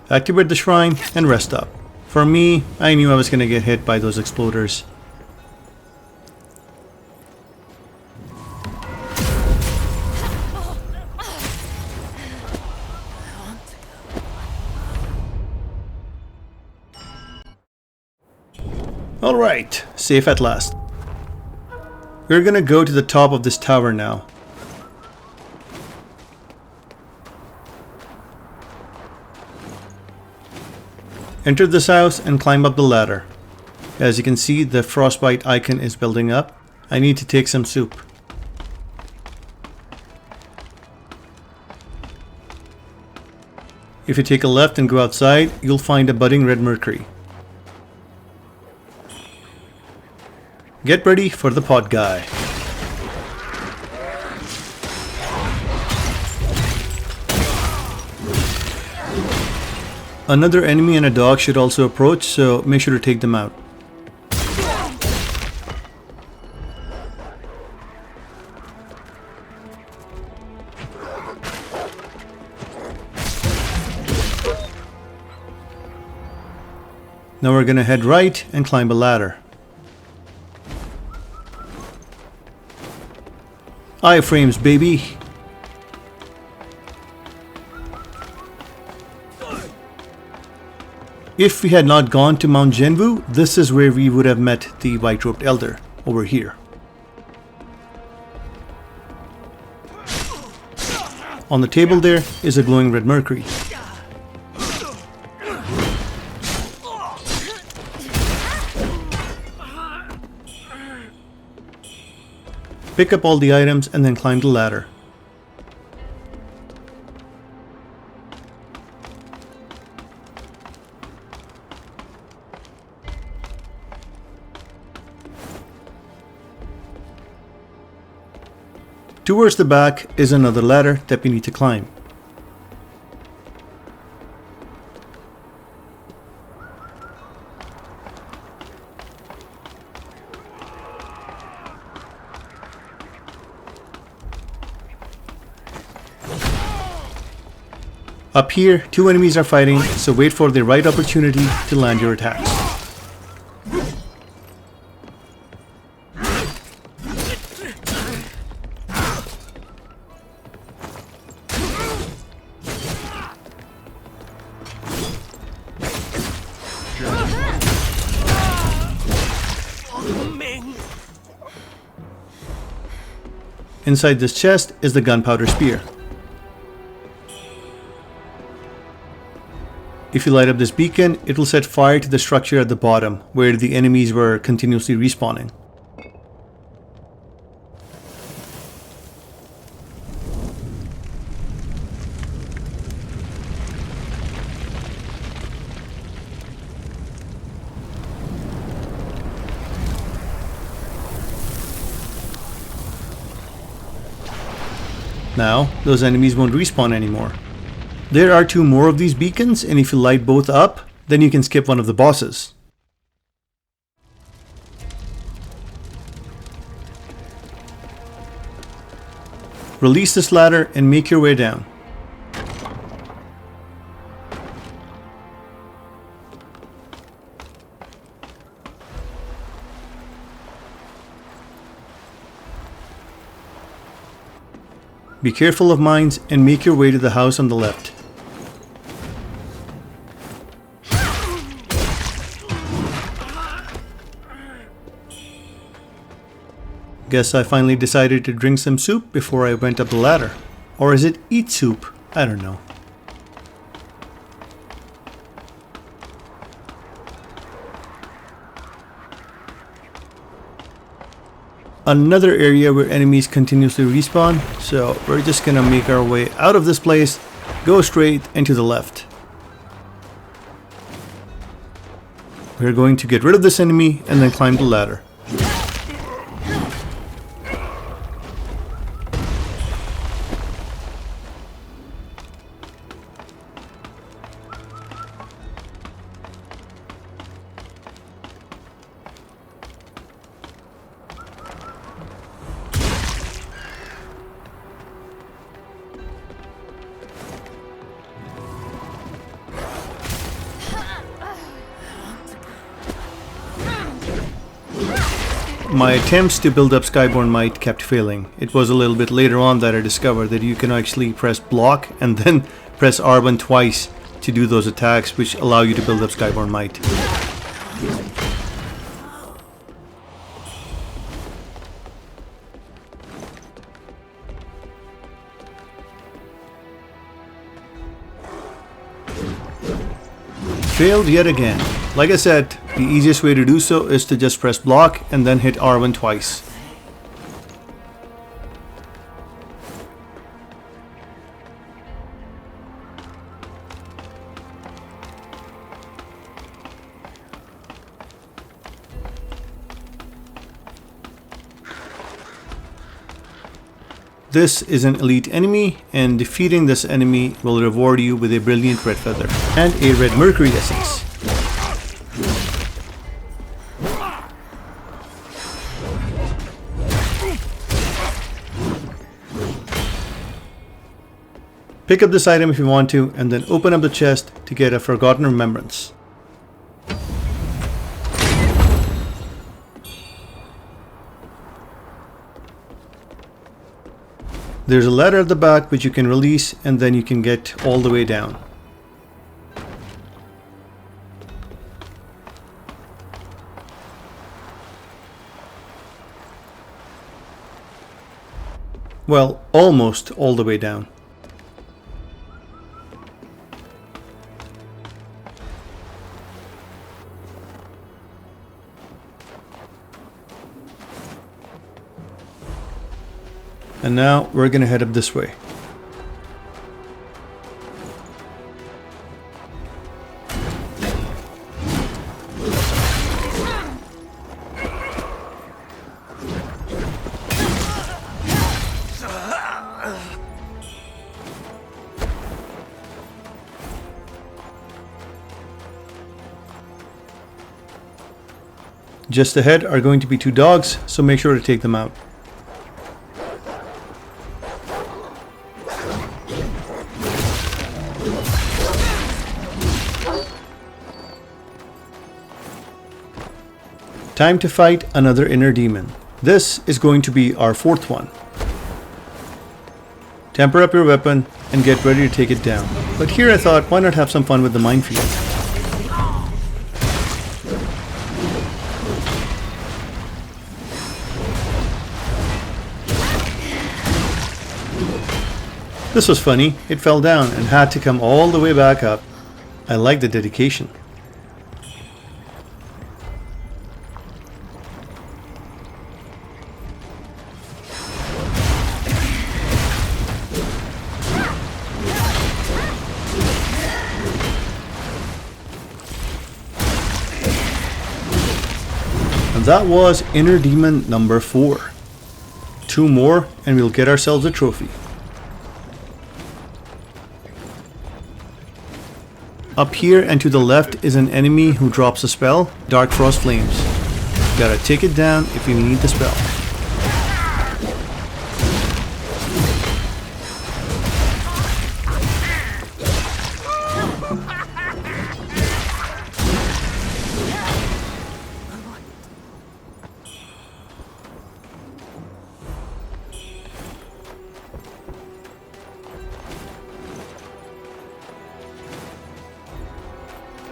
Activate the shrine and rest up. For me, I knew I was gonna get hit by those exploders. Alright, safe at last. We're gonna go to the top of this tower now. Enter this house and climb up the ladder. As you can see, the frostbite icon is building up. I need to take some soup. If you take a left and go outside, you'll find a budding red mercury. Get ready for the pod guy. Another enemy and a dog should also approach, so make sure to take them out. Now we're gonna head right and climb a ladder. Iframes, baby! If we had not gone to Mount Zhenwu, this is where we would have met the white-robed elder, over here. On the table there is a glowing red mercury. Pick up all the items and then climb the ladder. Towards the back is another ladder that we need to climb. Up here, two enemies are fighting, so wait for the right opportunity to land your attacks. Inside this chest is the gunpowder spear. If you light up this beacon, it will set fire to the structure at the bottom, where the enemies were continuously respawning. Now, those enemies won't respawn anymore. There are two more of these beacons, and if you light both up, then you can skip one of the bosses. Release this ladder and make your way down. Be careful of mines and make your way to the house on the left. Guess I finally decided to drink some soup before I went up the ladder. Or is it eat soup? I don't know. Another area where enemies continuously respawn, so we're just gonna make our way out of this place, go straight and to the left. We're going to get rid of this enemy and then climb the ladder. My attempts to build up Skyborn Might kept failing. It was a little bit later on that I discovered that you can actually press block and then press R1 twice to do those attacks, which allow you to build up Skyborn Might. Failed yet again. Like I said, the easiest way to do so is to just press block and then hit R1 twice. This is an elite enemy, and defeating this enemy will reward you with a brilliant red feather and a red mercury essence. Pick up this item if you want to, and then open up the chest to get a forgotten remembrance. There's a ladder at the back which you can release, and then you can get all the way down. Well, almost all the way down. And now we're gonna head up this way. Just ahead are going to be two dogs, so make sure to take them out. Time to fight another inner demon. This is going to be our fourth one. Temper up your weapon and get ready to take it down. But here I thought, why not have some fun with the minefield? This was funny. It fell down and had to come all the way back up. I like the dedication. And that was Inner Demon number 4. 2 more and we'll get ourselves a trophy. Up here and to the left is an enemy who drops a spell, Dark Frost Flames. Gotta take it down if you need the spell.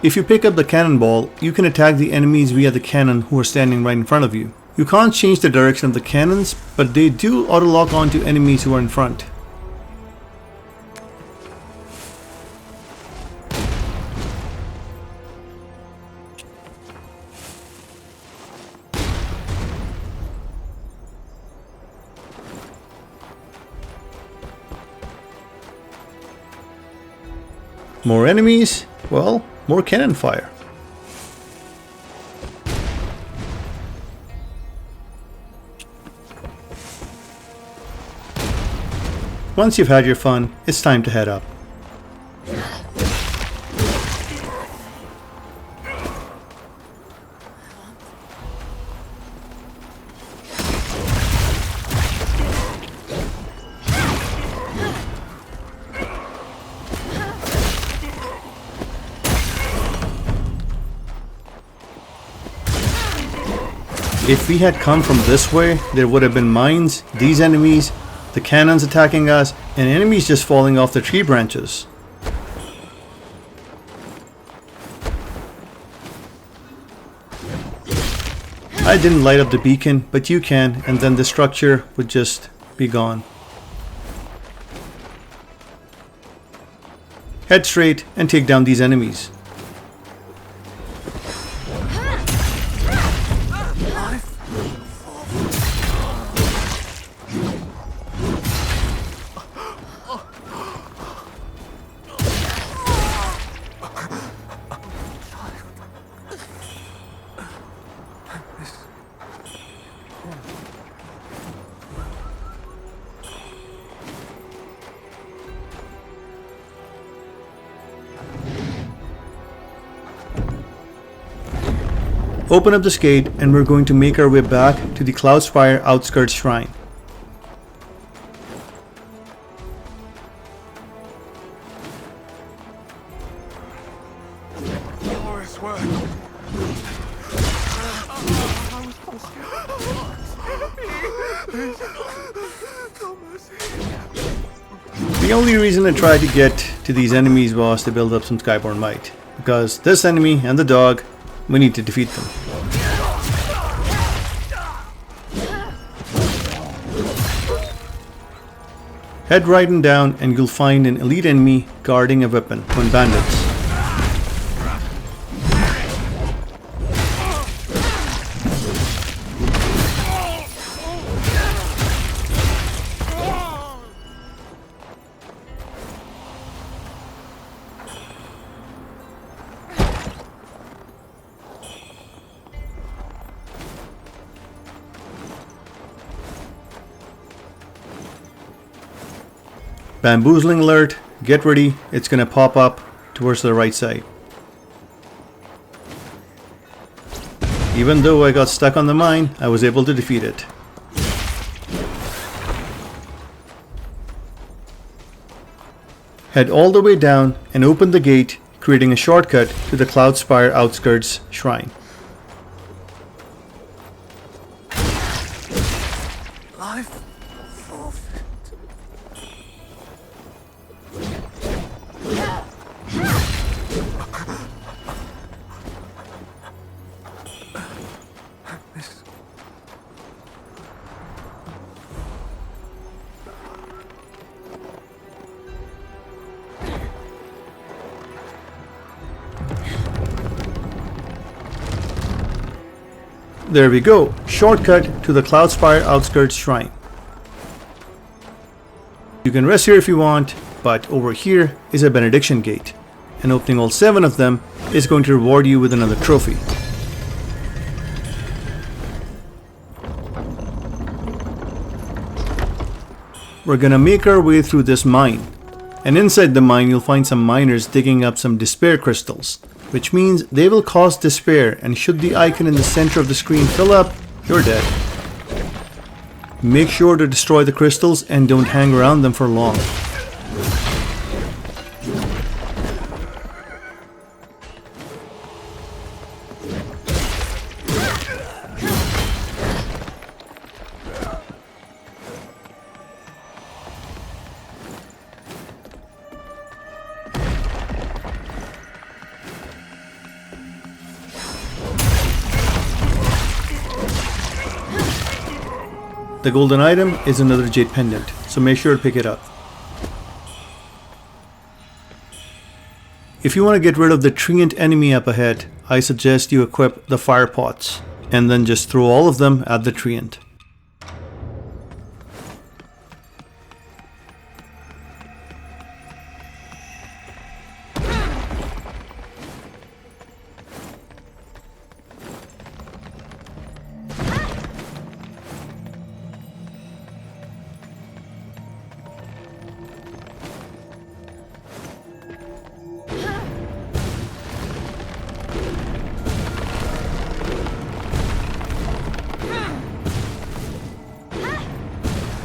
If you pick up the cannonball, you can attack the enemies via the cannon who are standing right in front of you. You can't change the direction of the cannons, but they do auto-lock onto enemies who are in front. More enemies? Well, more cannon fire. Once you've had your fun, it's time to head up. If we had come from this way, there would have been mines, these enemies, the cannons attacking us, and enemies just falling off the tree branches. I didn't light up the beacon, but you can, and then the structure would just be gone. Head straight and take down these enemies. Open up this gate and we're going to make our way back to the Cloudspire outskirts shrine. Glorious work. The only reason I tried to get to these enemies was to build up some Skyborn might, because this enemy and the dog, we need to defeat them. Head right and down and you'll find an elite enemy guarding a weapon on bandits. Bamboozling alert, get ready, it's gonna pop up towards the right side. Even though I got stuck on the mine, I was able to defeat it. Head all the way down and open the gate, creating a shortcut to the Cloudspire outskirts shrine. Life forfeit. There we go, shortcut to the Cloudspire outskirts shrine. You can rest here if you want, but over here is a benediction gate, and opening all 7 of them is going to reward you with another trophy. We're gonna make our way through this mine, and inside the mine you'll find some miners digging up some despair crystals, which means they will cause despair, and should the icon in the center of the screen fill up, you're dead. Make sure to destroy the crystals and don't hang around them for long. The golden item is another jade pendant, so make sure to pick it up. If you want to get rid of the treant enemy up ahead, I suggest you equip the fire pots, and then just throw all of them at the treant.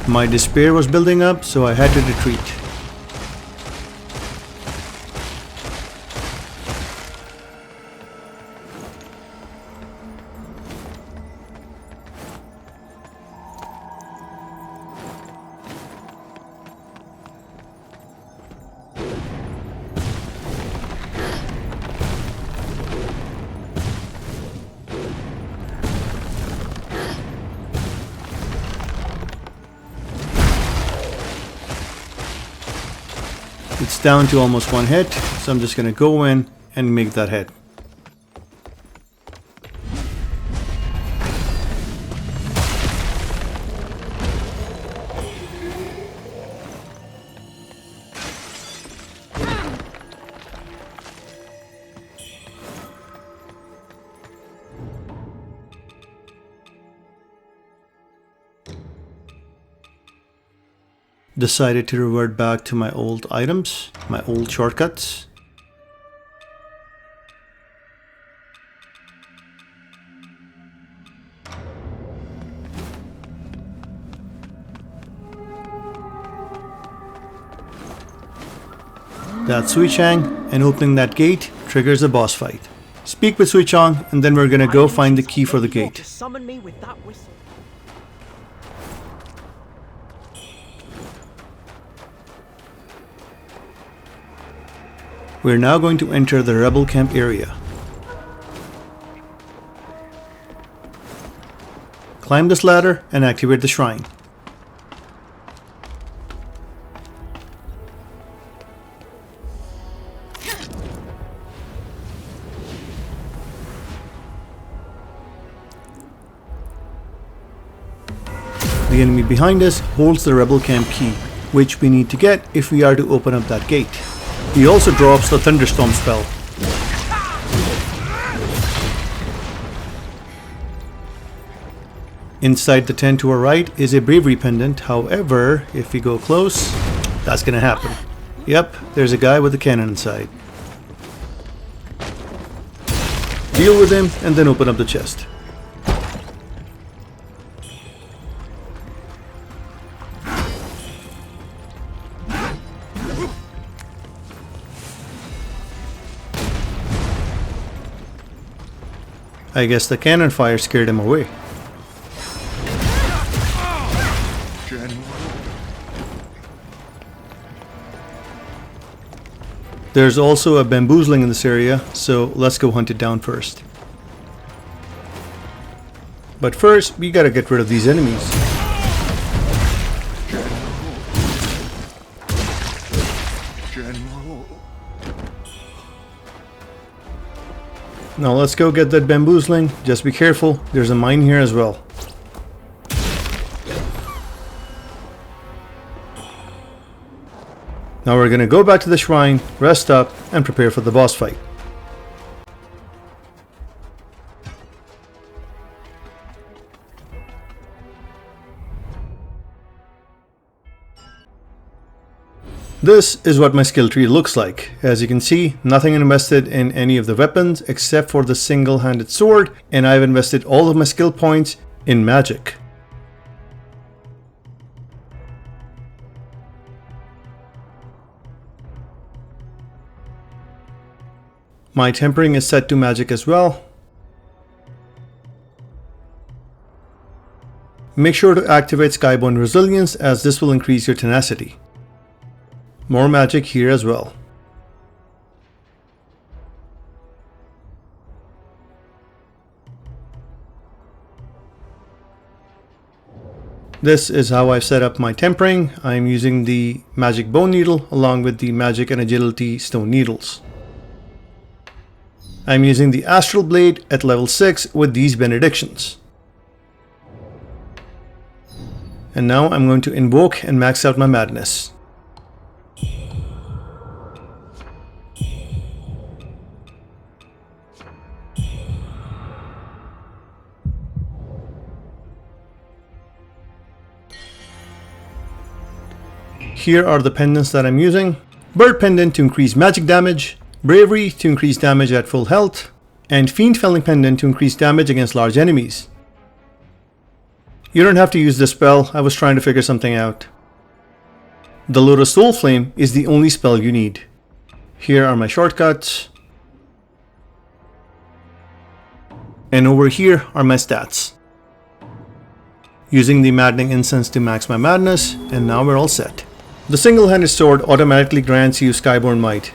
My despair was building up, so I had to retreat. It's down to almost one hit, so I'm just gonna go in and make that hit. Decided to revert back to my old items, my old shortcuts. That's Wuchang, and opening that gate triggers a boss fight. Speak with Wuchang, and then we're gonna go find the key for the gate. Summon me with that whistle. We're now going to enter the rebel camp area. Climb this ladder and activate the shrine. The enemy behind us holds the rebel camp key, which we need to get if we are to open up that gate. He also drops the thunderstorm spell. Inside the tent to our right is a bravery pendant. However, if we go close, that's gonna happen. Yep, there's a guy with a cannon inside. Deal with him and then open up the chest. I guess the cannon fire scared him away. There's also a bamboozling in this area, so let's go hunt it down first. But first, we gotta get rid of these enemies. Now let's go get that bamboozling. Just be careful, there's a mine here as well. Now we're gonna go back to the shrine, rest up, and prepare for the boss fight. This is what my skill tree looks like. As you can see, nothing invested in any of the weapons except for the single-handed sword, and I've invested all of my skill points in magic. My tempering is set to magic as well. Make sure to activate Skyborn Resilience, as this will increase your tenacity. More magic here as well. This is how I've set up my tempering. I'm using the magic bone needle along with the magic and agility stone needles. I'm using the astral blade at level 6 with these benedictions. And now I'm going to invoke and max out my madness. Here are the pendants that I'm using. Bird pendant to increase magic damage, bravery to increase damage at full health, and fiend felling pendant to increase damage against large enemies. You don't have to use this spell, I was trying to figure something out. The Lotus Soul Flame is the only spell you need. Here are my shortcuts. And over here are my stats. Using the Maddening Incense to max my madness, and now we're all set. The single-handed sword automatically grants you Skyborn Might.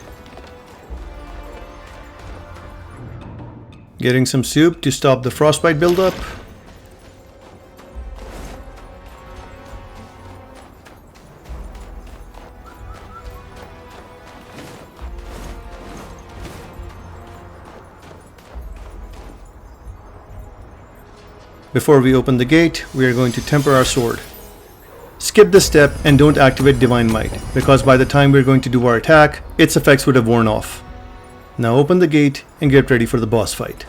Getting some soup to stop the frostbite buildup. Before we open the gate, we are going to temper our sword. Skip this step and don't activate Divine Might, because by the time we're going to do our attack, its effects would have worn off. Now open the gate and get ready for the boss fight.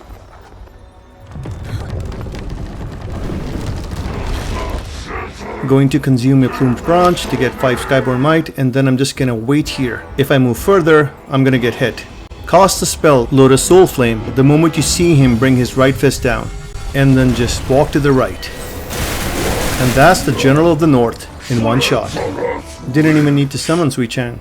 Going to consume a plumed branch to get 5 Skyborn Might, and then I'm just gonna wait here. If I move further, I'm gonna get hit. Cast the spell Lotus Soul Flame the moment you see him bring his right fist down, and then just walk to the right. And that's the General of the North in one shot. Didn't even need to summon Wuchang.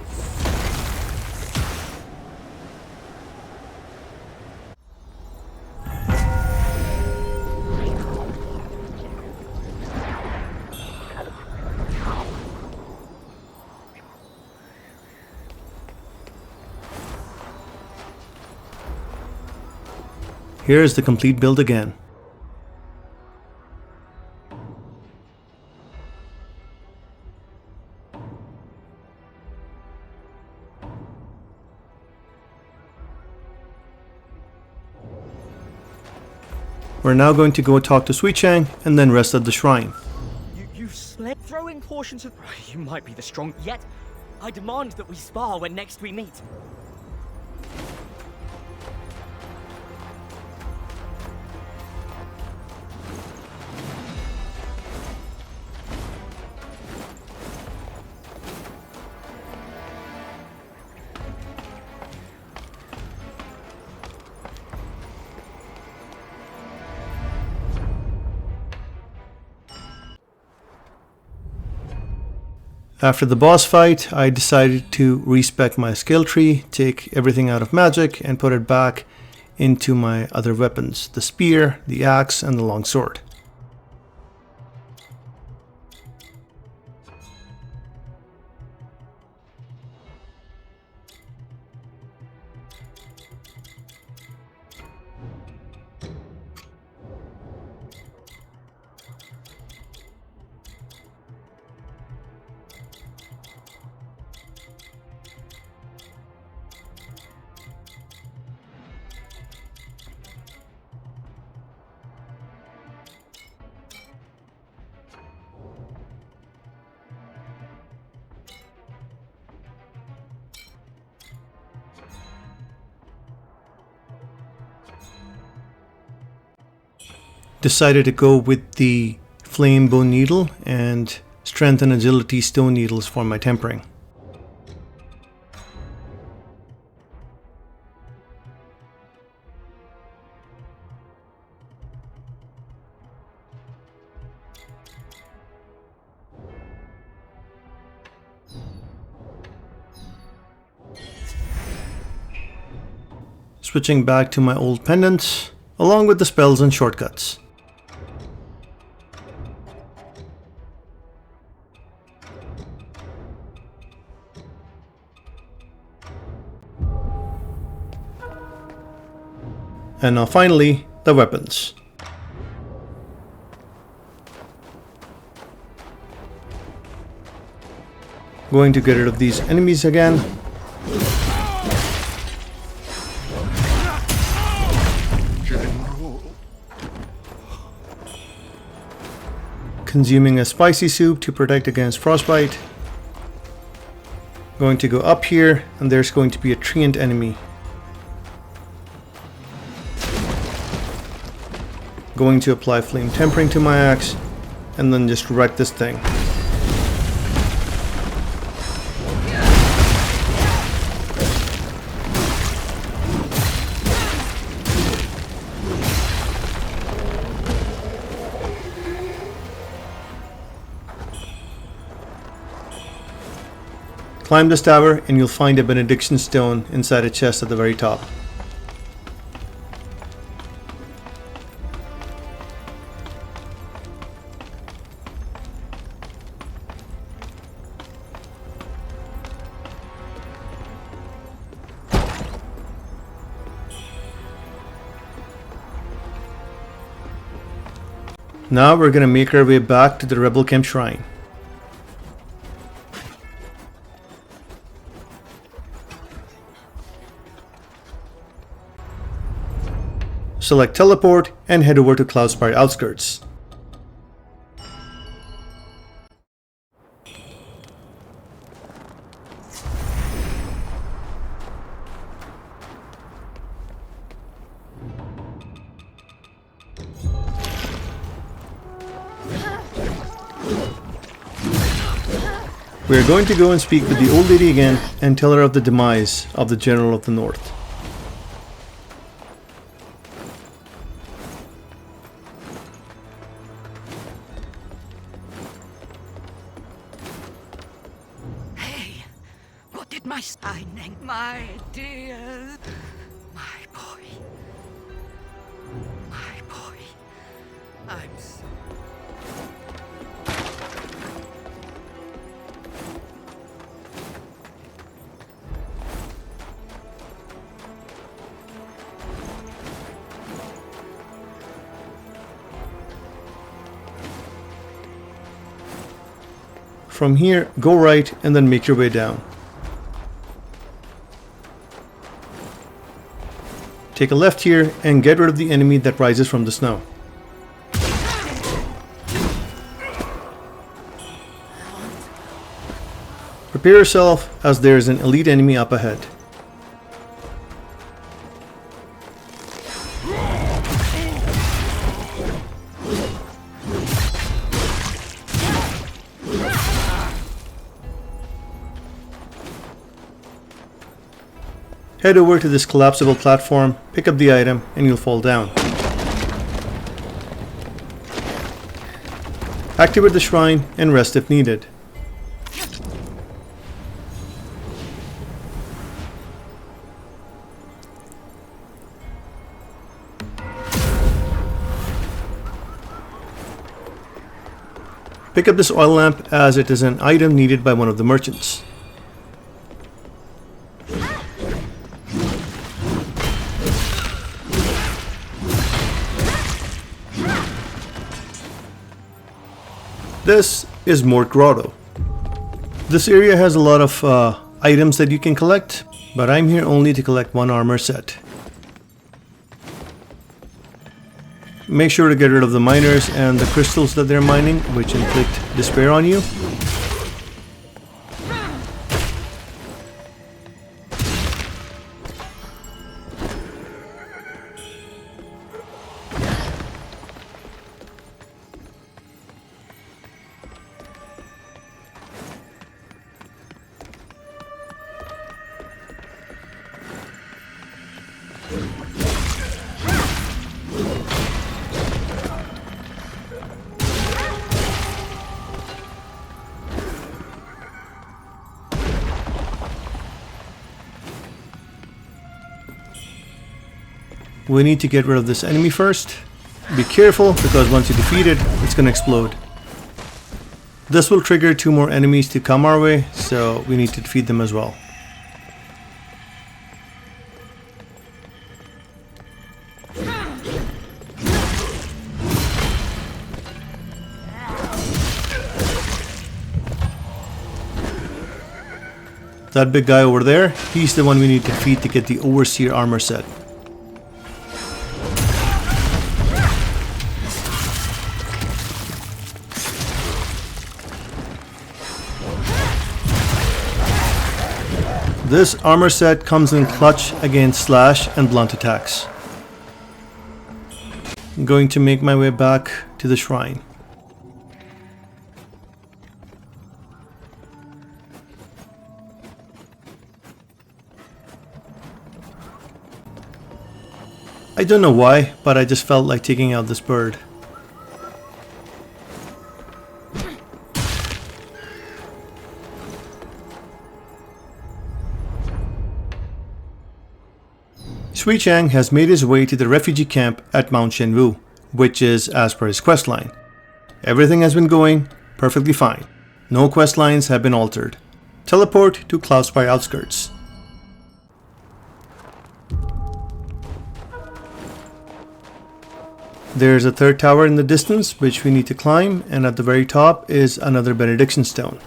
Here's the complete build again. We're now going to go talk to Wuchang and then rest at the shrine. You've slept throwing portions of... You might be the strong... Yet, I demand that we spar when next we meet. After the boss fight, I decided to respec my skill tree, take everything out of magic and put it back into my other weapons, the spear, the axe, and the longsword. Decided to go with the flame bone needle and strength and agility stone needles for my tempering. Switching back to my old pendants, along with the spells and shortcuts. And now finally, the weapons. Going to get rid of these enemies again. Consuming a spicy soup to protect against frostbite. Going to go up here, and there's going to be a treant enemy. Going to apply flame tempering to my axe, and then just wreck this thing. Climb this tower and you'll find a benediction stone inside a chest at the very top. Now we're gonna make our way back to the Rebel Camp Shrine. Select teleport and head over to Cloudspire outskirts. We are going to go and speak with the old lady again and tell her of the demise of the General of the North. My dear, my boy, I'm so... From here, go right and then make your way down. Take a left here and get rid of the enemy that rises from the snow. Prepare yourself as there is an elite enemy up ahead. Head over to this collapsible platform, pick up the item, and you'll fall down. Activate the shrine and rest if needed. Pick up this oil lamp as it is an item needed by one of the merchants. This is Mort Grotto. This area has a lot of items that you can collect, but I'm here only to collect one armor set. Make sure to get rid of the miners and the crystals that they're mining, which inflict despair on you. We need to get rid of this enemy first. Be careful, because once you defeat it, it's gonna explode. This will trigger 2 more enemies to come our way, so we need to defeat them as well. That big guy over there, he's the one we need to defeat to get the Overseer armor set. This armor set comes in clutch against slash and blunt attacks. I'm going to make my way back to the shrine. I don't know why, but I just felt like taking out this bird. Wuchang has made his way to the refugee camp at Mount Zhenwu, which is as per his questline. Everything has been going perfectly fine. No quest lines have been altered. Teleport to Cloudspire outskirts. There's a third tower in the distance which we need to climb, and at the very top is another benediction stone.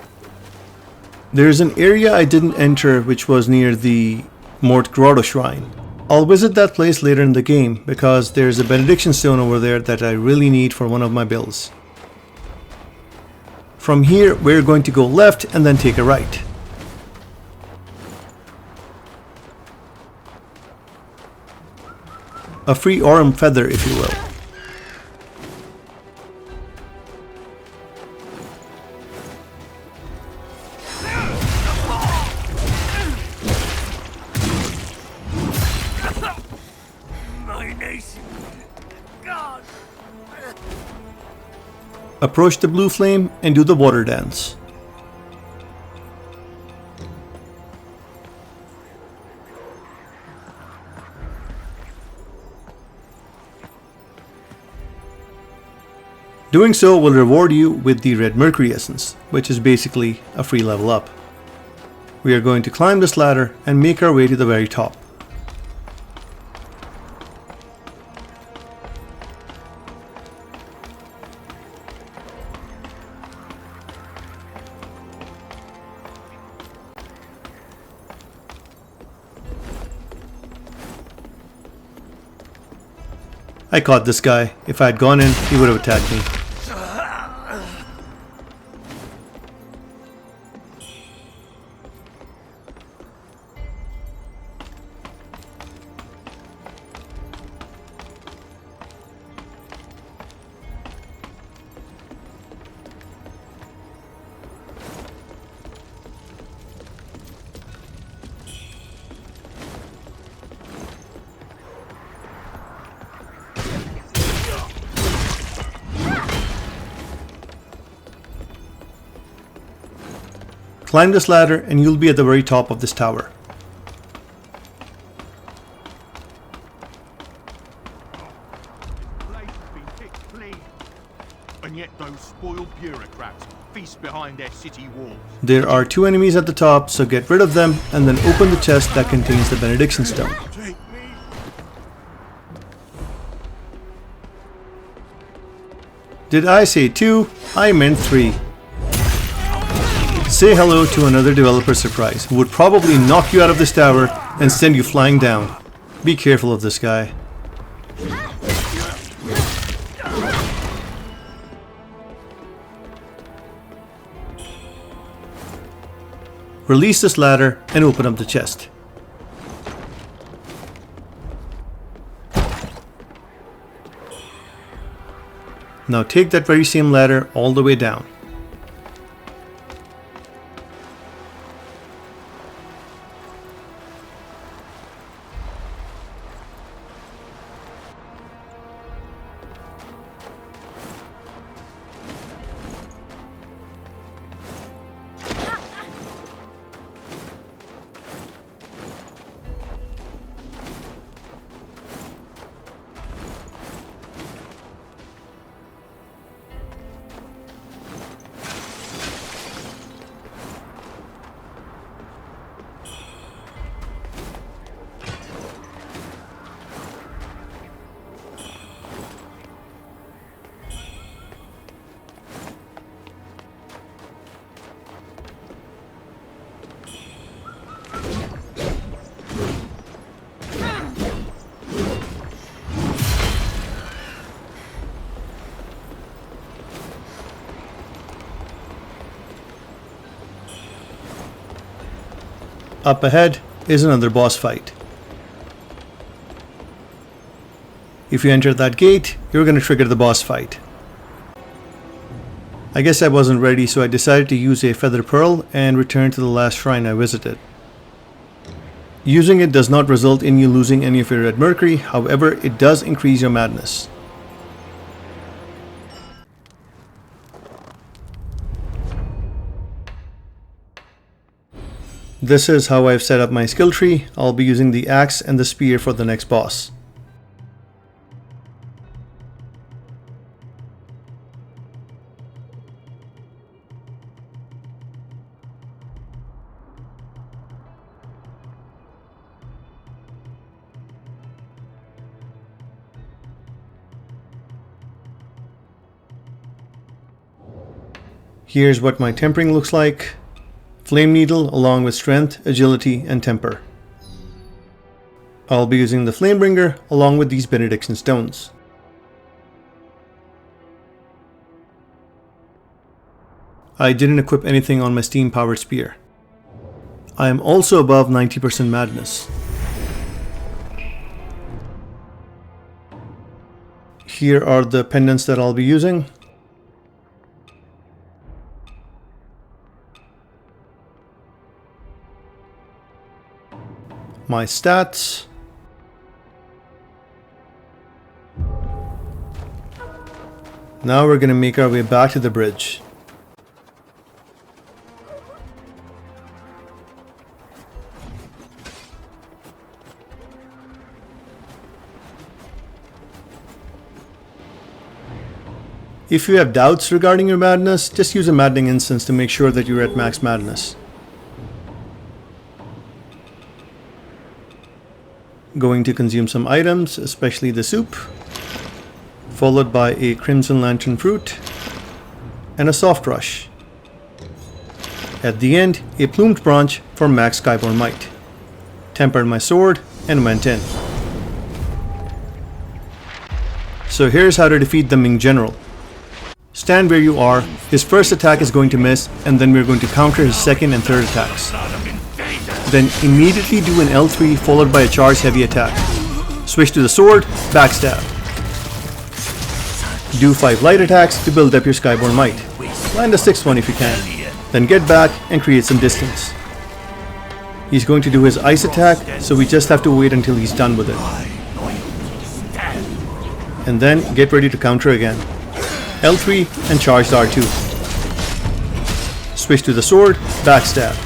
There's an area I didn't enter which was near the Mort Grotto shrine. I'll visit that place later in the game because there's a benediction stone over there that I really need for one of my builds. From here we're going to go left and then take a right. A free aurum feather, if you will. Approach the blue flame and do the water dance. Doing so will reward you with the red mercury essence, which is basically a free level up. We are going to climb this ladder and make our way to the very top. I caught this guy. If I had gone in, he would have attacked me. Climb this ladder and you'll be at the very top of this tower. And yet those spoiled bureaucrats feast behind their city walls. There are 2 enemies at the top, so get rid of them and then open the chest that contains the benediction stone. Did I say 2? I meant 3. Say hello to another developer surprise who would probably knock you out of this tower and send you flying down. Be careful of this guy. Release this ladder and open up the chest. Now take that very same ladder all the way down. Up ahead is another boss fight. If you enter that gate, you're going to trigger the boss fight. I guess I wasn't ready, so I decided to use a feather pearl and return to the last shrine I visited. Using it does not result in you losing any of your red mercury, however, it does increase your madness. This is how I've set up my skill tree. I'll be using the axe and the spear for the next boss. Here's what my tempering looks like. Flame needle along with strength, agility, and temper. I'll be using the Flamebringer along with these benediction stones. I didn't equip anything on my steam powered spear. I am also above 90% madness. Here are the pendants that I'll be using. My stats. Now we're going to make our way back to the bridge. If you have doubts regarding your madness, just use a maddening instance to make sure that you're at max madness. Going to consume some items, especially the soup, followed by a crimson lantern fruit and a soft rush. At the end, a plumed branch for max skyborn might. Tempered my sword and went in. So here's how to defeat the Ming General. Stand where you are, his first attack is going to miss, and then we're going to counter his second and third attacks. Then immediately do an L3 followed by a charge heavy attack. Switch to the sword, backstab. Do 5 light attacks to build up your skyborn might. Land a 6th one if you can. Then get back and create some distance. He's going to do his ice attack, so we just have to wait until he's done with it. And then get ready to counter again. L3 and charged R2. Switch to the sword, backstab.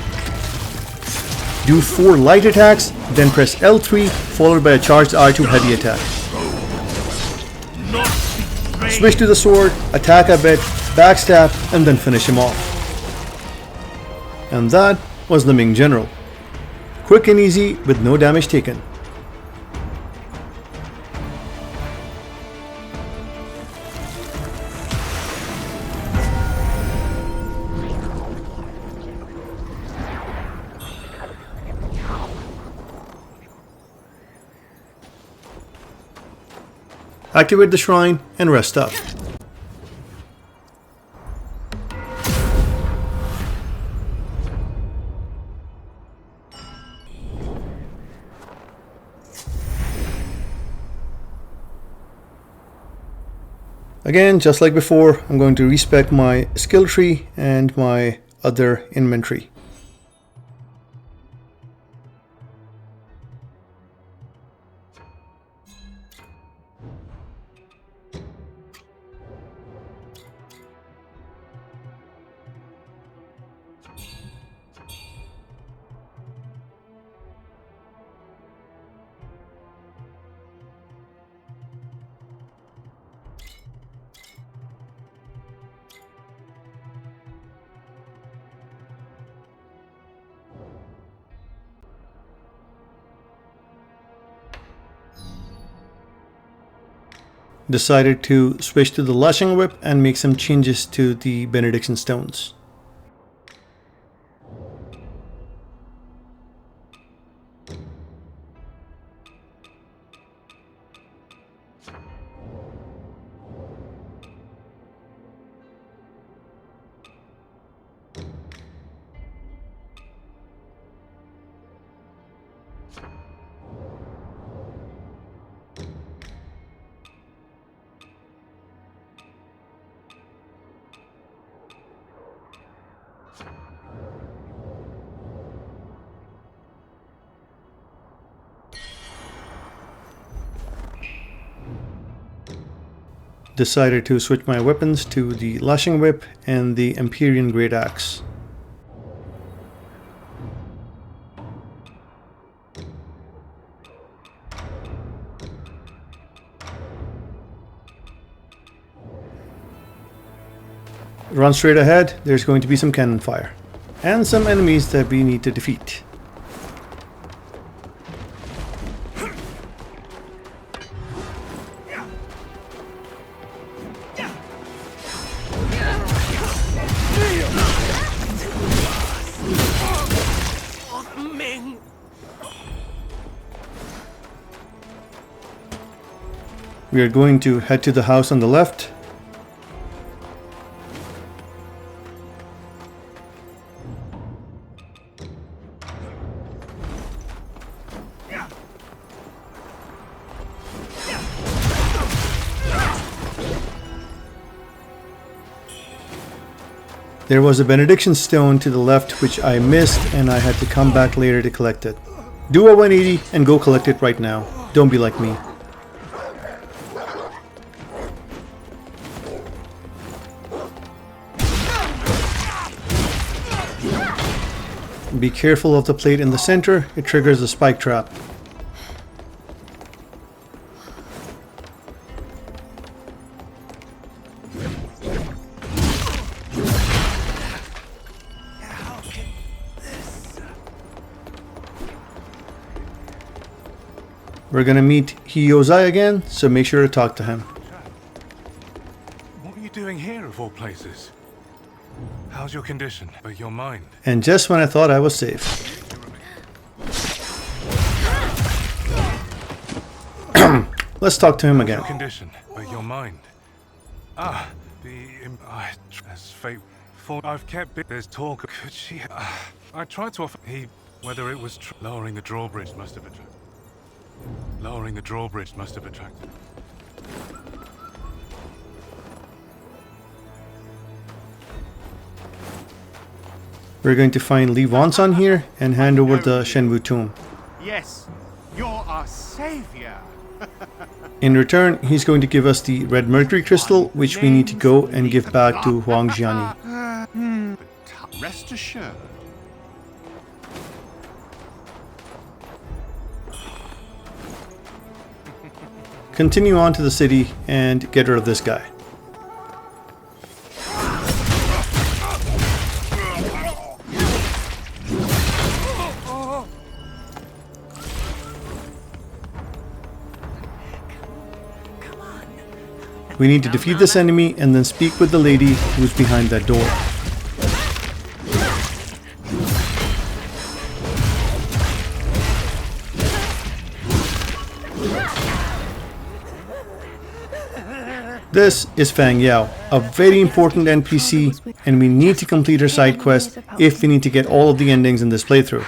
Do 4 light attacks, then press L3 followed by a charged R2 heavy attack. Switch to the sword, attack a bit, backstab, and then finish him off. And that was the Ming General. Quick and easy with no damage taken. Activate the shrine and rest up. Again, just like before, I'm going to respec my skill tree and my other inventory. Decided to switch to the Lashing Whip and make some changes to the benediction stones. decided to switch my weapons to the Lashing Whip and the Empyrean Great Axe. Run straight ahead, there's going to be some cannon fire. And some enemies that we need to defeat. We are going to head to the house on the left. There was a benediction stone to the left which I missed and I had to come back later to collect it. Do a 180 and go collect it right now. Don't be like me. Be careful of the plate in the center, it triggers the spike trap. We're gonna meet Hiyozai again, so make sure to talk to him. What are you doing here of all places? How's your condition? But your mind? And just when I thought I was safe. Let's talk to him again. Your condition, but your mind. Ah, as fate for I've kept there's talk. Could she? I tried to offer whether it was lowering the drawbridge must have attracted. Lowering the drawbridge must have attracted. We're going to find Li Wansan here and hand over the Zhenwu tomb. Yes, you're our savior. In return, he's going to give us the red mercury crystal, which we need to go and give back to Huang Jiani. Rest assured. Continue on to the city and get rid of this guy. We need to defeat this enemy and then speak with the lady who's behind that door. This is Fang Yao, a very important NPC, and we need to complete her side quest if we need to get all of the endings in this playthrough.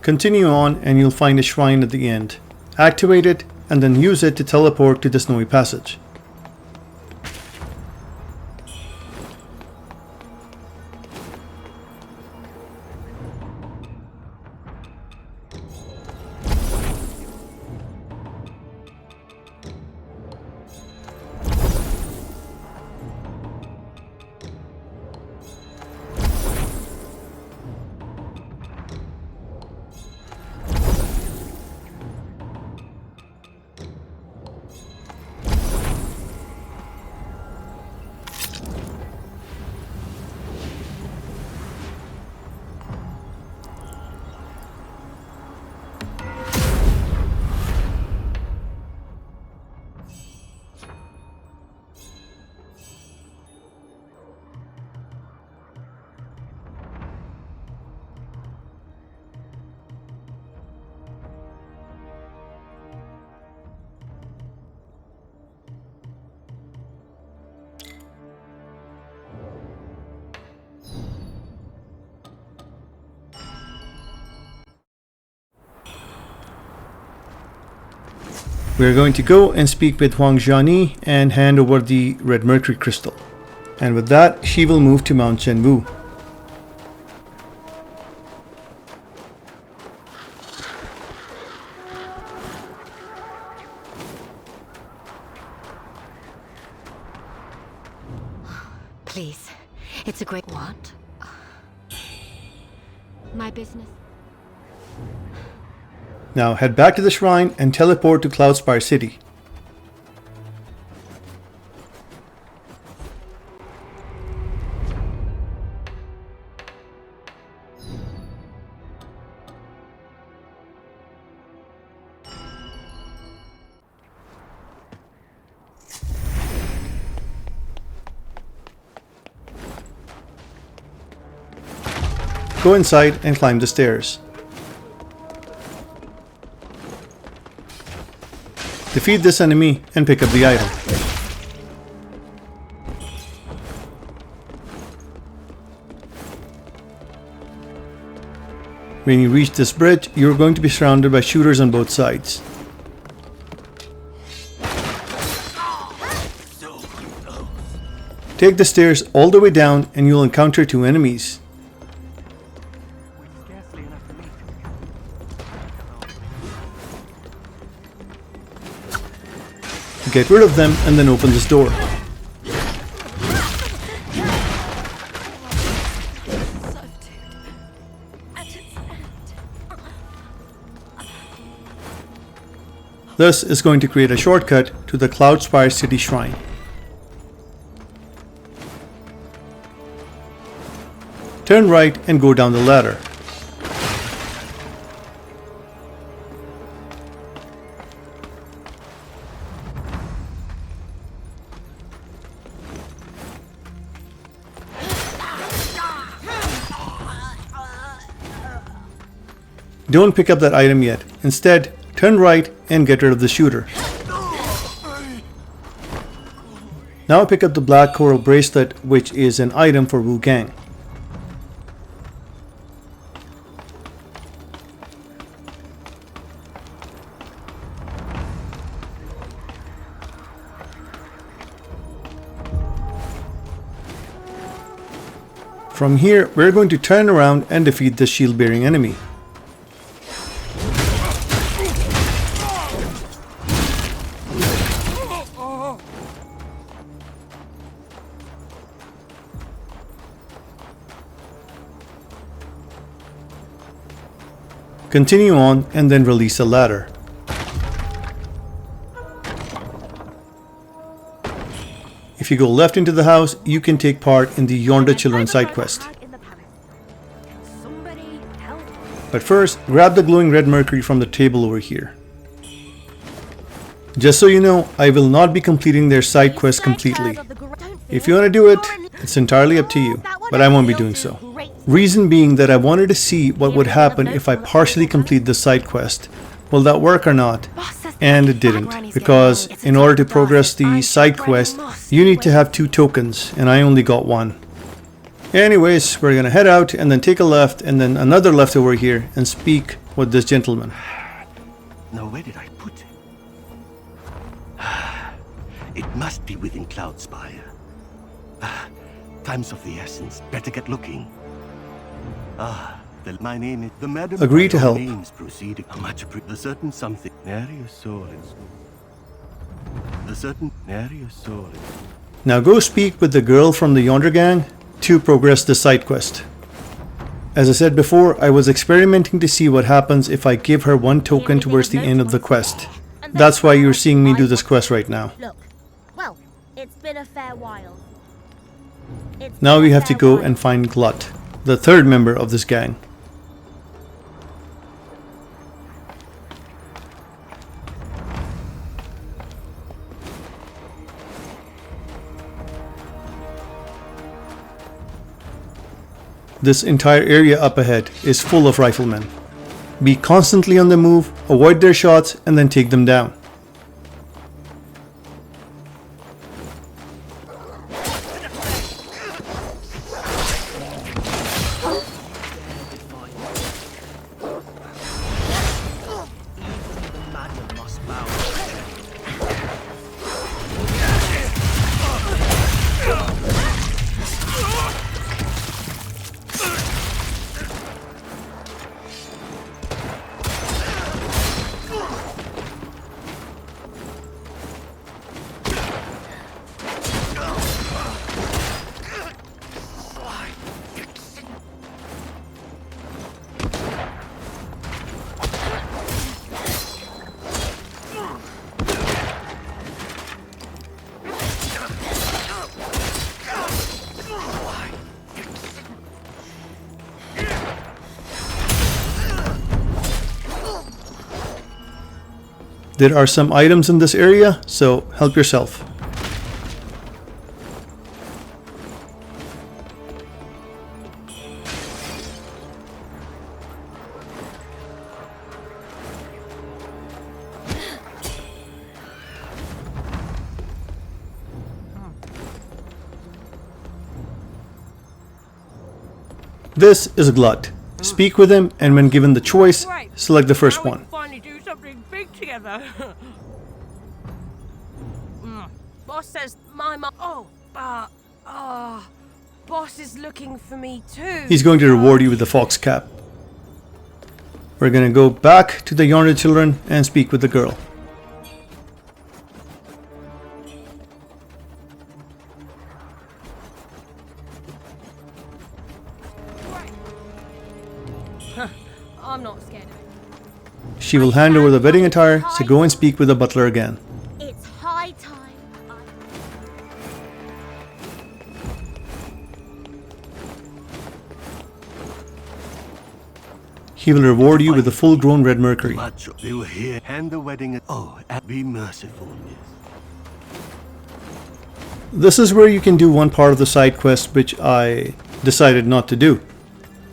Continue on and you'll find a shrine at the end. Activate it and then use it to teleport to the snowy passage. We are going to go and speak with Huang Jiani and hand over the red mercury crystal. And with that, she will move to Mount Zhenwu. Please. It's a great... What? My business? Now head back to the shrine and teleport to Cloudspire City. Go inside and climb the stairs. Defeat this enemy and pick up the item. When you reach this bridge, you're going to be surrounded by shooters on both sides. Take the stairs all the way down and you'll encounter 2 enemies. Get rid of them and then open this door. This is going to create a shortcut to the Cloudspire City Shrine. Turn right and go down the ladder. Don't pick up that item yet. Instead, turn right and get rid of the shooter. Now pick up the black coral bracelet, which is an item for Wuchang. From here, we're going to turn around and defeat the shield-bearing enemy. Continue on and then release a ladder. If you go left into the house, you can take part in the Yonder Children side quest. But first, grab the glowing red mercury from the table over here. Just so you know, I will not be completing their side quest completely. If you want to do it, it's entirely up to you, but I won't be doing so. Reason being that I wanted to see what would happen if I partially complete the side quest. Will that work or not? And it didn't, because in order to progress the side quest, you need to have 2 tokens, and I only got 1. Anyways, we're gonna head out and then take a left and then another left over here and speak with this gentleman. Now where did I put it? It must be within Cloudspire. Time's of the essence. Better get looking. My name is the Madam. Agree to help. Names proceeding. How much the certain something. Nary a soul is. The certain nary a soul is. Now go speak with the girl from the Yonder Gang to progress the side quest. As I said before, I was experimenting to see what happens if I give her 1 token towards the end of the quest. That's why you're seeing me do this quest right now. Look, well, it's been a fair while. Now we have to go and find Glut, the 3rd member of this gang. This entire area up ahead is full of riflemen. Be constantly on the move, avoid their shots, and then take them down. There are some items in this area, so help yourself. This is a glut. Speak with him, and when given the choice, select the first one. Finally do something big together. Boss says my mom. Boss is looking for me too. He's going to reward you with the fox cap. We're gonna go back to the Yonder children and speak with the girl. I'm not scared of it. She will hand over the wedding attire, so go and speak with the butler again. It's high time. He will reward you with a full-grown red mercury. Macho, they were here. Hand the wedding. Oh, and be merciful, yes. This is where you can do one part of the side quest which I decided not to do.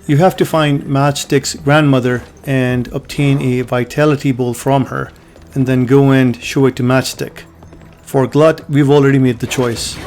You have to find Matchstick's grandmother and obtain a vitality bowl from her, and then go and show it to Matchstick. For Glut, we've already made the choice.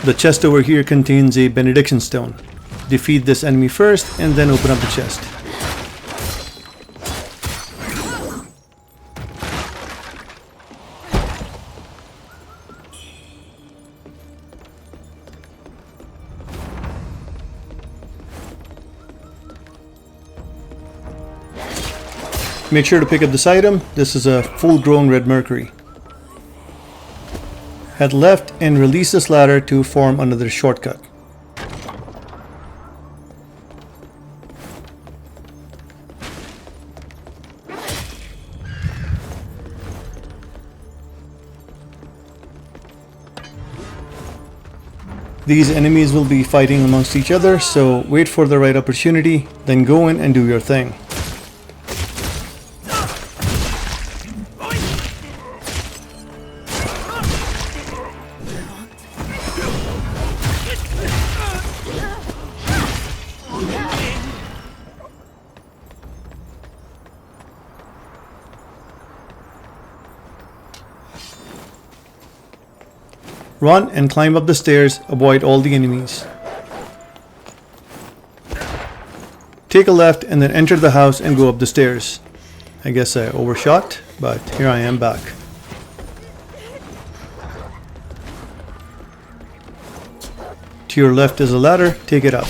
The chest over here contains a benediction stone. Defeat this enemy first and then open up the chest. Make sure to pick up this item. This is a full-grown red mercury. Head left and release this ladder to form another shortcut. These enemies will be fighting amongst each other, so wait for the right opportunity, then go in and do your thing. Run and climb up the stairs, avoid all the enemies. Take a left and then enter the house and go up the stairs. I guess I overshot, but here I am back. To your left is a ladder, take it up.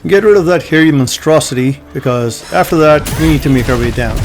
Get rid of that hairy monstrosity, because after that we need to make our way down.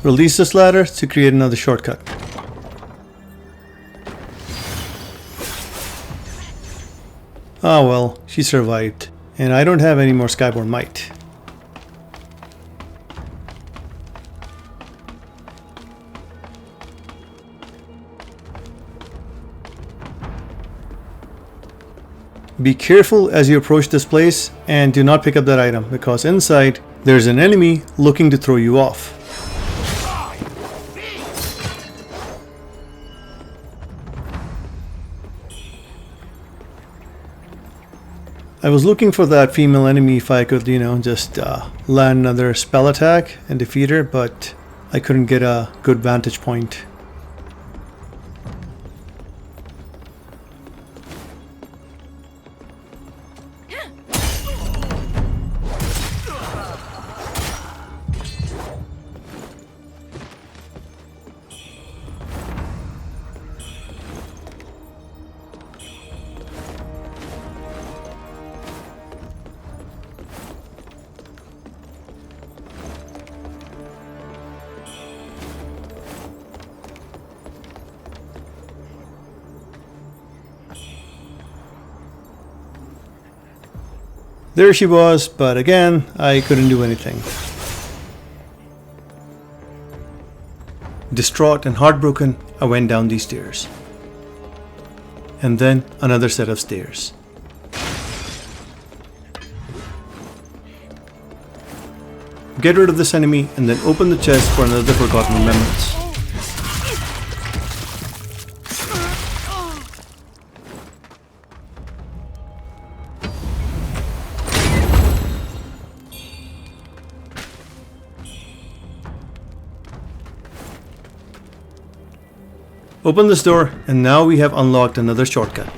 Release this ladder to create another shortcut. Ah well, she survived. And I don't have any more Skyborn Might. Be careful as you approach this place and do not pick up that item because inside there's an enemy looking to throw you off. I was looking for that female enemy if I could, just land another spell attack and defeat her, but I couldn't get a good vantage point. There she was, but again, I couldn't do anything. Distraught and heartbroken, I went down these stairs. And then another set of stairs. Get rid of this enemy and then open the chest for another forgotten remembrance. Open this door, and now we have unlocked another shortcut.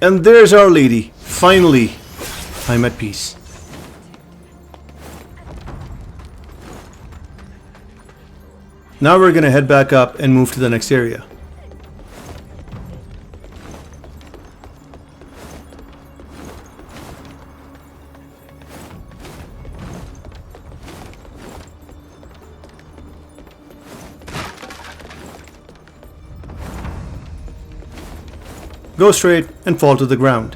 And there's Our Lady. Finally, I'm at peace. Now we're gonna head back up and move to the next area. Go straight and fall to the ground.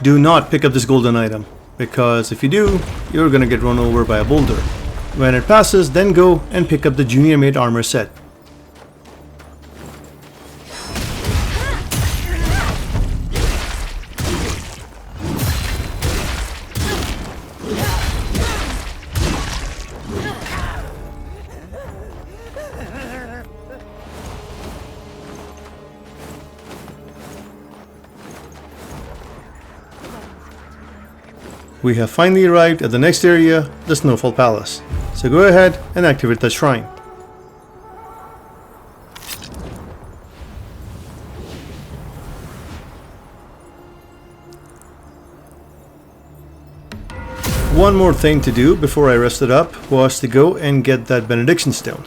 Do not pick up this golden item, because if you do, you're gonna get run over by a boulder. When it passes, then go and pick up the Junior Mate armor set. We have finally arrived at the next area, the Snowfall Palace. So go ahead and activate the shrine. One more thing to do before I rested up was to go and get that benediction stone.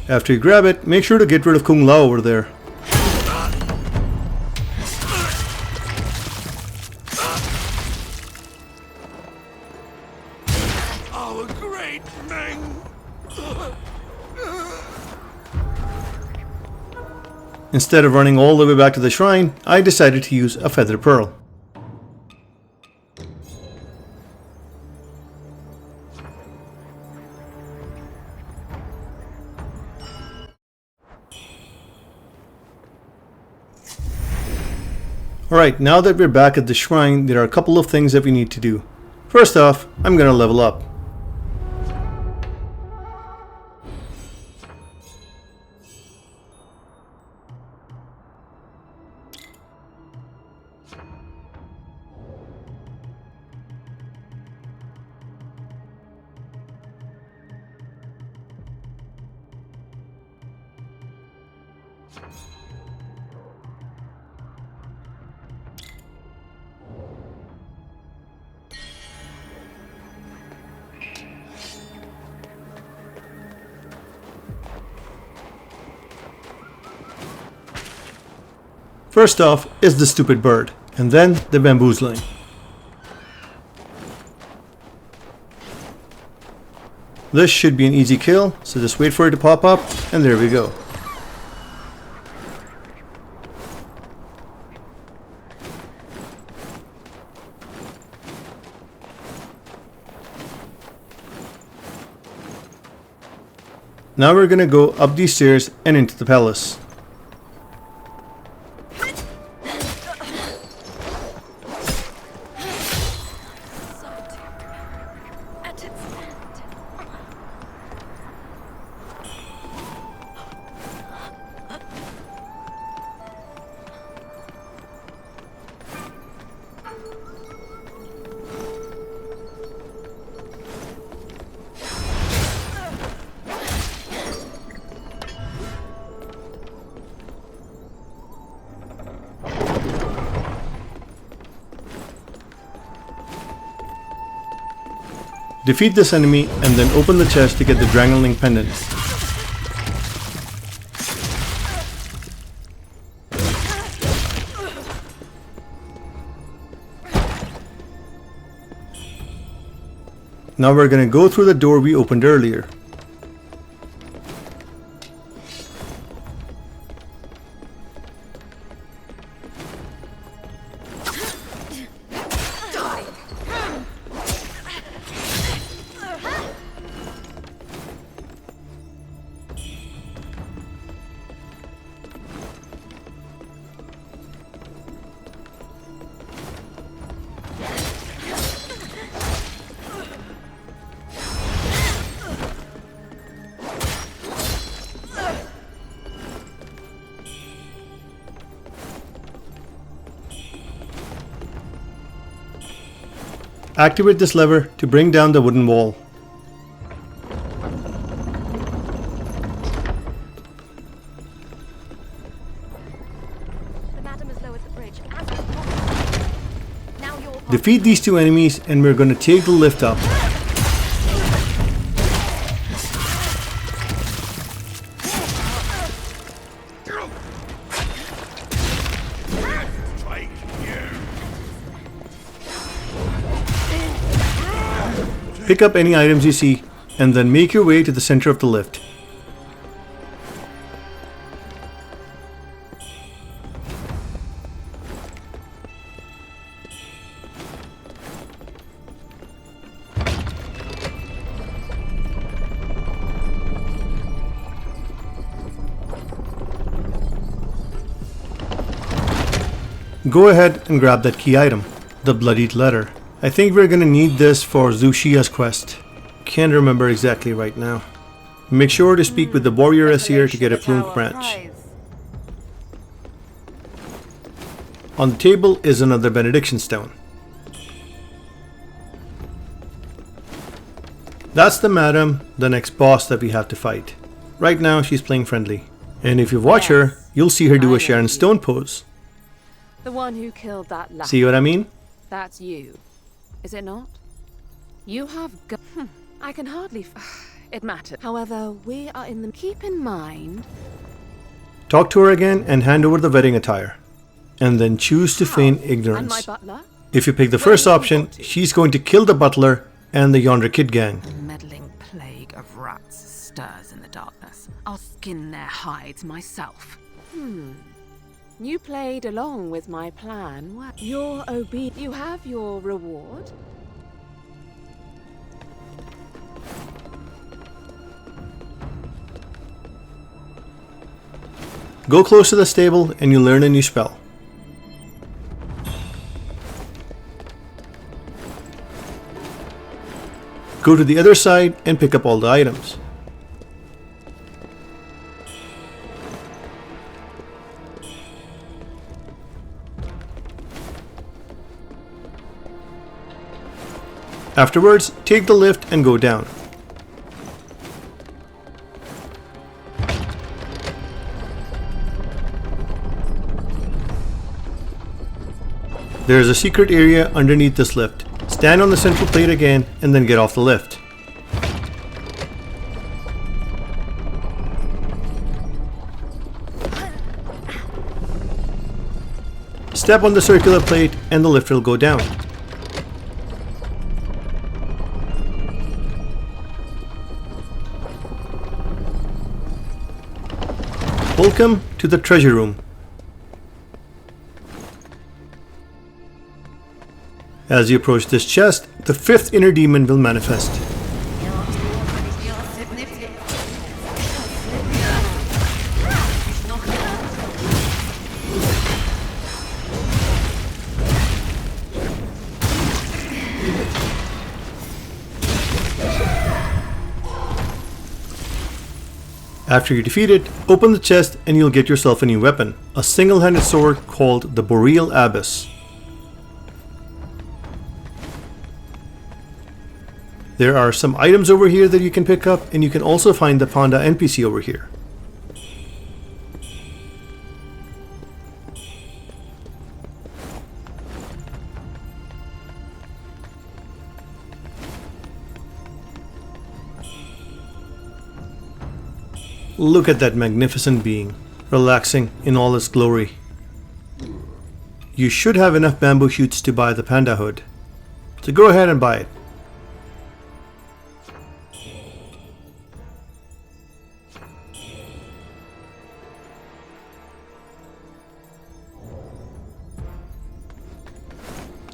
After you grab it, make sure to get rid of Kung Lao over there. Our great Meng. Instead of running all the way back to the shrine, I decided to use a feather pearl. Alright, now that we're back at the shrine, there are a couple of things that we need to do. First off, I'm gonna level up. First off is the stupid bird, and then the bamboozling. This should be an easy kill, so just wait for it to pop up, and there we go. Now we're gonna go up these stairs and into the palace. Defeat this enemy and then open the chest to get the Drangling pendant. Now we're gonna go through the door we opened earlier. Activate this lever to bring down the wooden wall. The madam is low at the bridge. Now you're... Defeat these two enemies and we're going to take the lift up. Pick up any items you see, and then make your way to the center of the lift. Go ahead and grab that key item, the bloodied letter. I think we're gonna need this for Zhu Xia's quest. Can't remember exactly right now. Make sure to speak with the warrioress here to get a plumed branch. On the table is another benediction stone. That's the madam, the next boss that we have to fight. Right now she's playing friendly. And if you watch her, you'll see her do a Sharon Stone pose. The one who killed that lad. See what I mean? That's you. Is it not? You have I can hardly it matters. However, we are in the... Keep in mind... Talk to her again and hand over the wedding attire. And then choose to feign ignorance. And my butler? If you pick the first option, she's going to kill the butler and the Yonder Kid gang. A meddling plague of rats stirs in the darkness. I'll skin their hides myself. You played along with my plan. Well, you're obedient. You have your reward. Go close to the stable and you learn a new spell. go to the other side and pick up all the items. Afterwards, take the lift and go down. There is a secret area underneath this lift. Stand on the central plate again and then get off the lift. Step on the circular plate and the lift will go down. Welcome to the treasure room. As you approach this chest, the fifth inner demon will manifest. After you defeat it, open the chest and you'll get yourself a new weapon, a single-handed sword called the Boreal Abyss. There are some items over here that you can pick up, and you can also find the Panda NPC over here. Look at that magnificent being, relaxing in all its glory. You should have enough bamboo shoots to buy the panda hood, so go ahead and buy it.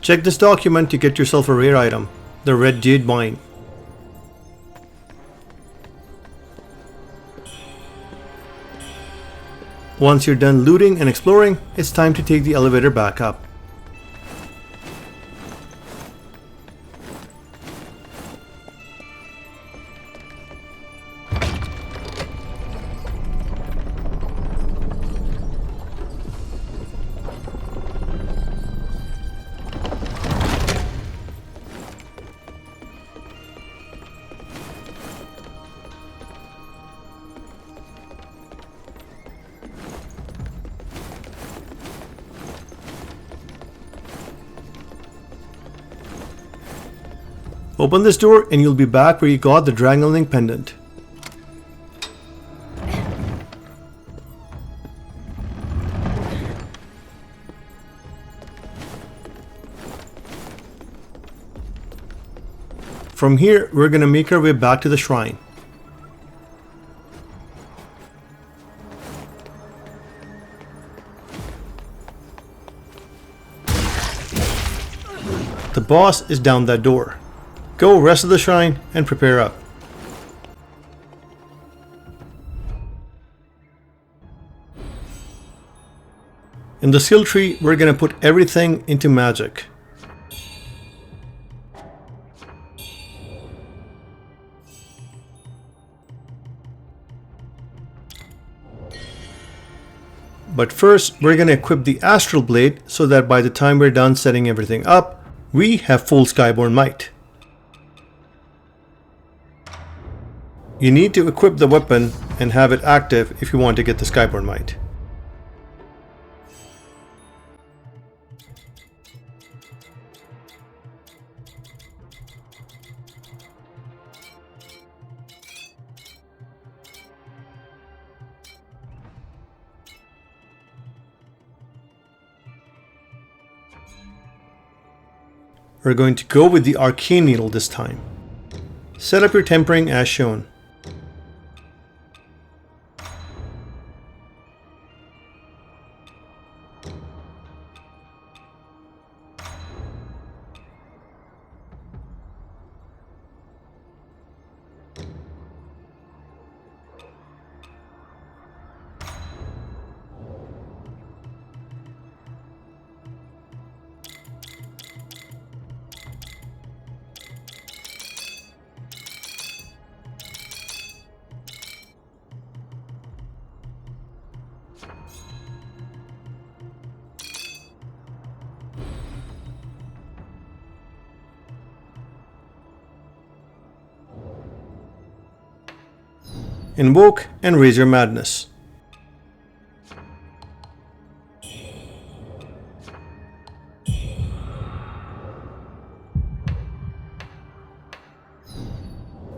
Check this document to get yourself a rare item, the Red Jade Mine. Once you're done looting and exploring, it's time to take the elevator back up. Open this door and you'll be back where you got the Dragon Link pendant. From here, we're gonna make our way back to the shrine. The boss is down that door. Go rest of the shrine and prepare up. In the skill tree, we're gonna put everything into magic. But first, we're gonna equip the Astral Blade so that by the time we're done setting everything up, we have full Skyborn might. You need to equip the weapon and have it active if you want to get the Skyborn might. We're going to go with the Arcane Needle this time. Set up your tempering as shown. invoke, and raise your madness.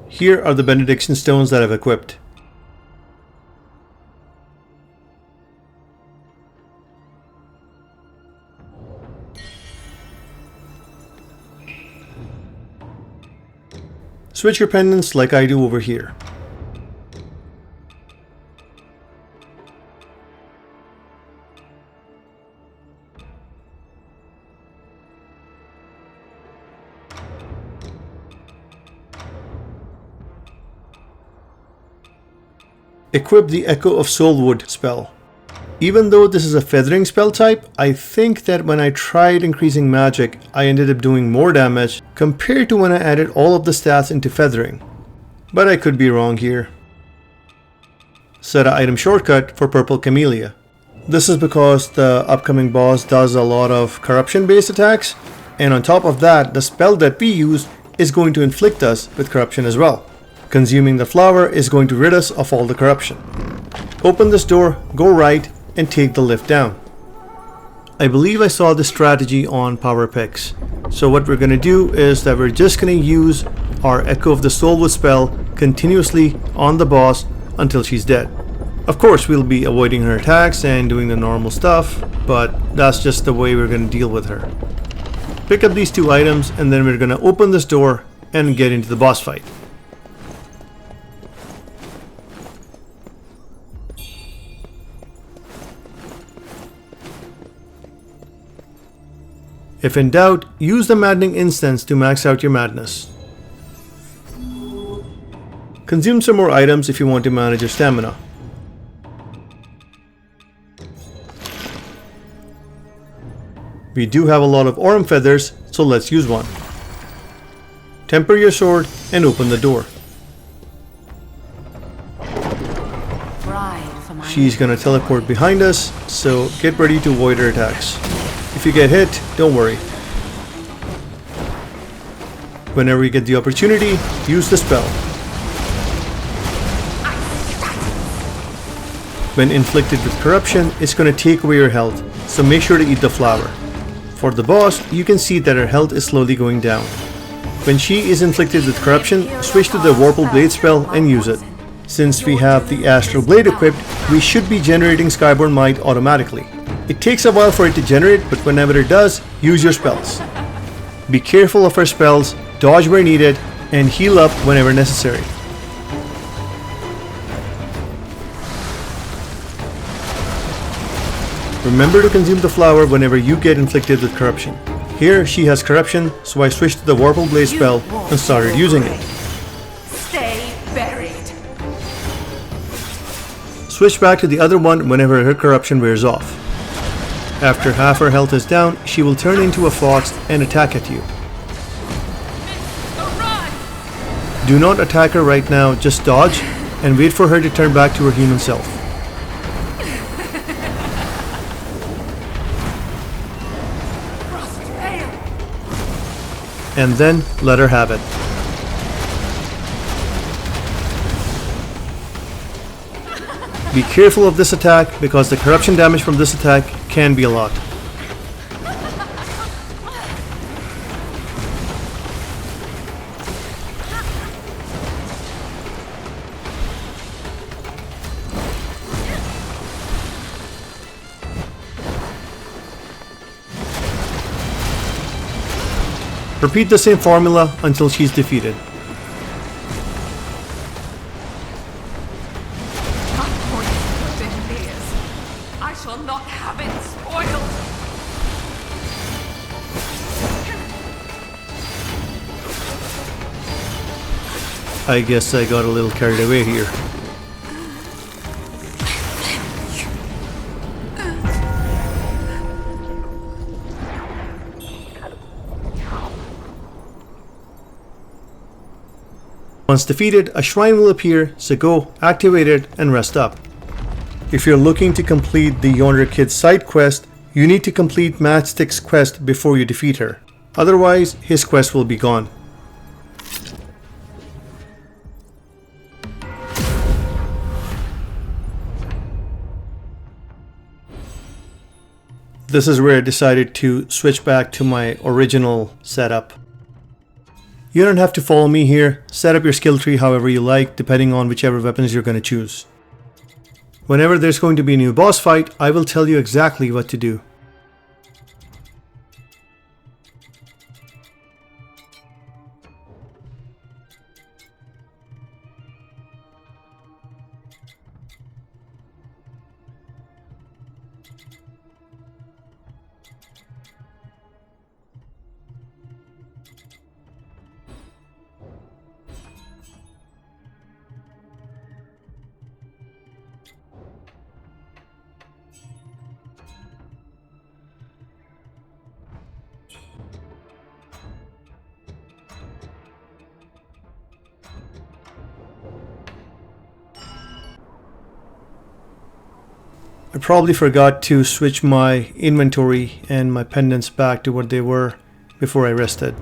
Here are the benediction stones that I've equipped. Switch your pendants like I do over here. Equip the Echo of Soulwood spell. Even though this is a feathering spell type, I think that when I tried increasing magic, I ended up doing more damage compared to when I added all of the stats into feathering. But I could be wrong here. Set an item shortcut for Purple Camellia. This is because the upcoming boss does a lot of corruption based attacks, and on top of that, the spell that we use is going to inflict us with corruption as well. Consuming the flower is going to rid us of all the corruption. Open this door, go right, and take the lift down. I believe I saw this strategy on power picks. So what we're going to do is that we're just going to use our Echo of the Soulwood spell continuously on the boss until she's dead. Of course, we'll be avoiding her attacks and doing the normal stuff, but that's just the way we're going to deal with her. Pick up these two items, and then we're going to open this door and get into the boss fight. If in doubt, use the Maddening Incense to max out your madness. Consume some more items if you want to manage your stamina. We do have a lot of Aurum feathers, so let's use one. Temper your sword and open the door. She's gonna teleport behind us, so get ready to avoid her attacks. If you get hit, don't worry. Whenever you get the opportunity, use the spell. When inflicted with corruption, it's going to take away your health, so make sure to eat the flower. For the boss, you can see that her health is slowly going down. When she is inflicted with corruption, switch to the Vorpal Blade spell and use it. Since we have the Astral Blade equipped, we should be generating Skyborn Might automatically. It takes a while for it to generate, but whenever it does, use your spells. Be careful of her spells, dodge where needed, and heal up whenever necessary. Remember to consume the flower whenever you get inflicted with corruption. Here she has corruption, so I switched to the Vorpal Blade spell and started using it. Stay buried. Switch back to the other one whenever her corruption wears off. After half her health is down, she will turn into a fox and attack at you. Do not attack her right now, just dodge and wait for her to turn back to her human self. And then let her have it. Be careful of this attack because the corruption damage from this attack can be a lot. Repeat the same formula until she's defeated. I shall not have it spoiled. I guess I got a little carried away here. Once defeated, a shrine will appear, so go, activate it, and rest up. If you're looking to complete the Yonder Kid side quest, you need to complete Matchstick's quest before you defeat her. Otherwise, his quest will be gone. This is where I decided to switch back to my original setup. You don't have to follow me here. Set up your skill tree however you like, depending on whichever weapons you're going to choose. Whenever there's going to be a new boss fight, I will tell you exactly what to do. I probably forgot to switch my inventory and my pendants back to what they were before I rested.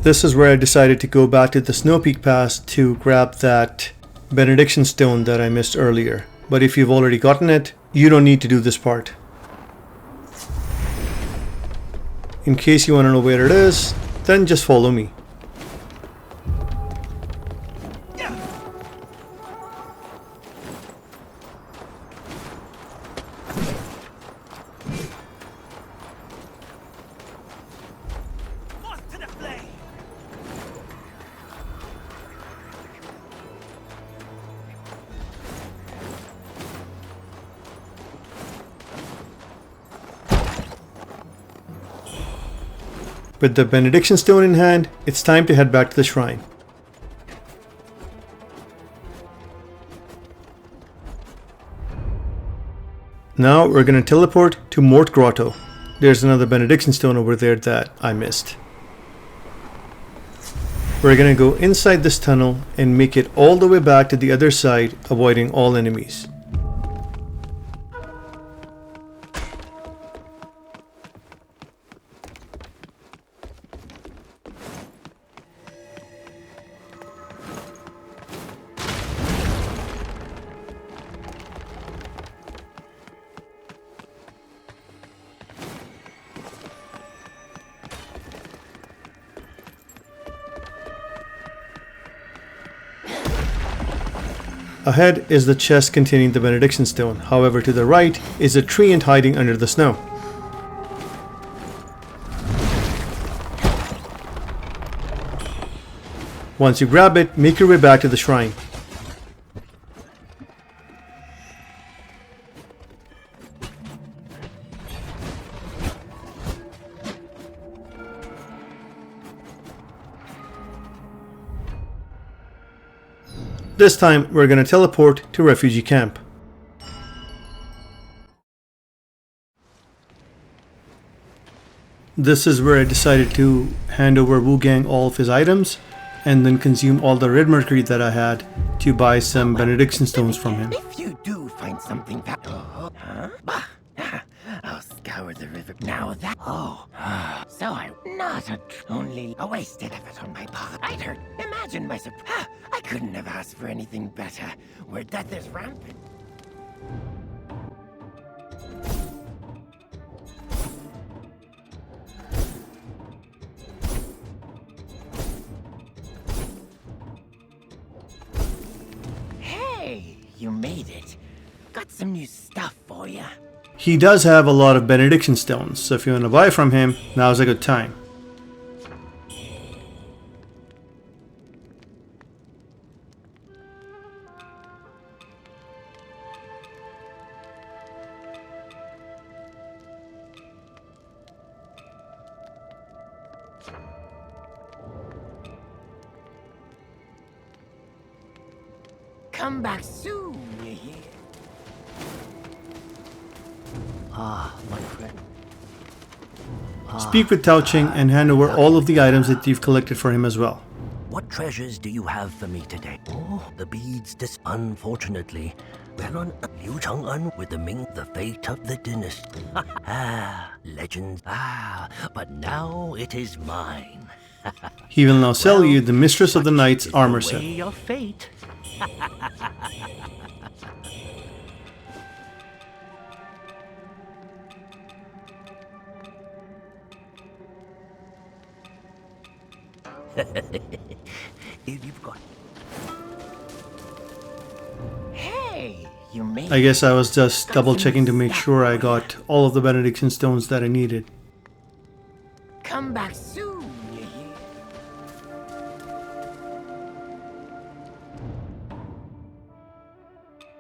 This is where I decided to go back to the Snow Peak Pass to grab that benediction stone that I missed earlier. But if you've already gotten it, you don't need to do this part. In case you want to know where it is, then just follow me. With the benediction stone in hand, it's time to head back to the shrine. Now we're going to teleport to Mort Grotto. There's another benediction stone over there that I missed. We're going to go inside this tunnel and make it all the way back to the other side, avoiding all enemies. Ahead is the chest containing the benediction stone. However, to the right is a treant hiding under the snow. Once you grab it, make your way back to the shrine. This time, we're going to teleport to refugee camp. This is where I decided to hand over Wuchang all of his items and then consume all the red mercury that I had to buy some benediction stones from him. If you do find something that... I'll scour the river now that... So I'm not only a wasted effort on my part. I'd heard. Imagine my surprise. I couldn't have asked for anything better. Where death is rampant. Hey, you made it. Got some new stuff for you. He does have a lot of benediction stones, so if you want to buy from him, now's a good time. Come back soon, you hear? My friend. Speak with Tao Ching and hand over all of the items that you've collected for him as well. What treasures do you have for me today? Oh, the beads unfortunately. We're on Wuchang with the Ming, the fate of the dynasty. Legends. But now it is mine. He will now sell you the Mistress of the Night's armor set. Your fate. You've got. Hey, you made. I guess I was just double checking to make sure I got all of the benediction stones that I needed. Come back soon, you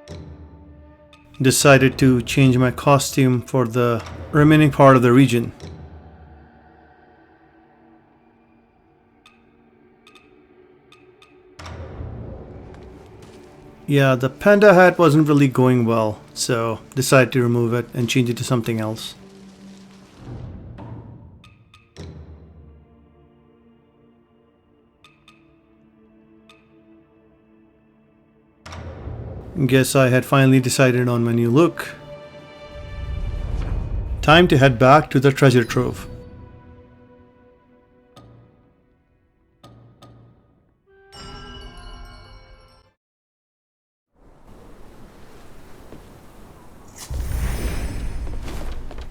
hear? Decided to change my costume for the remaining part of the region. Yeah, the panda hat wasn't really going well, so decided to remove it and change it to something else. Guess I had finally decided on my new look. Time to head back to the treasure trove.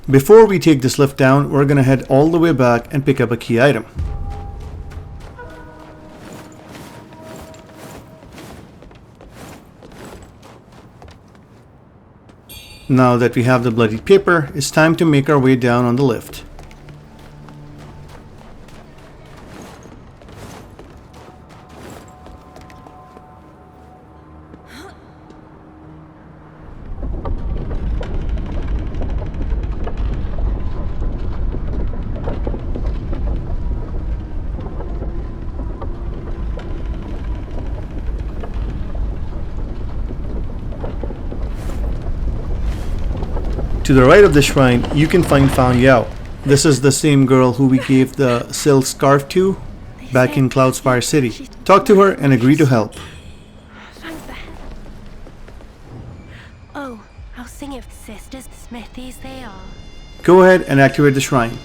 Before we take this lift down, we're gonna head all the way back and pick up a key item. Now that we have the bloodied paper, it's time to make our way down on the lift. To the right of the shrine, you can find Fan Yao. This is the same girl who we gave the silk scarf to back in Cloudspire City. Talk to her and agree to help. Oh, I'll sing it, sisters. Smithies they are. Go ahead and activate the shrine.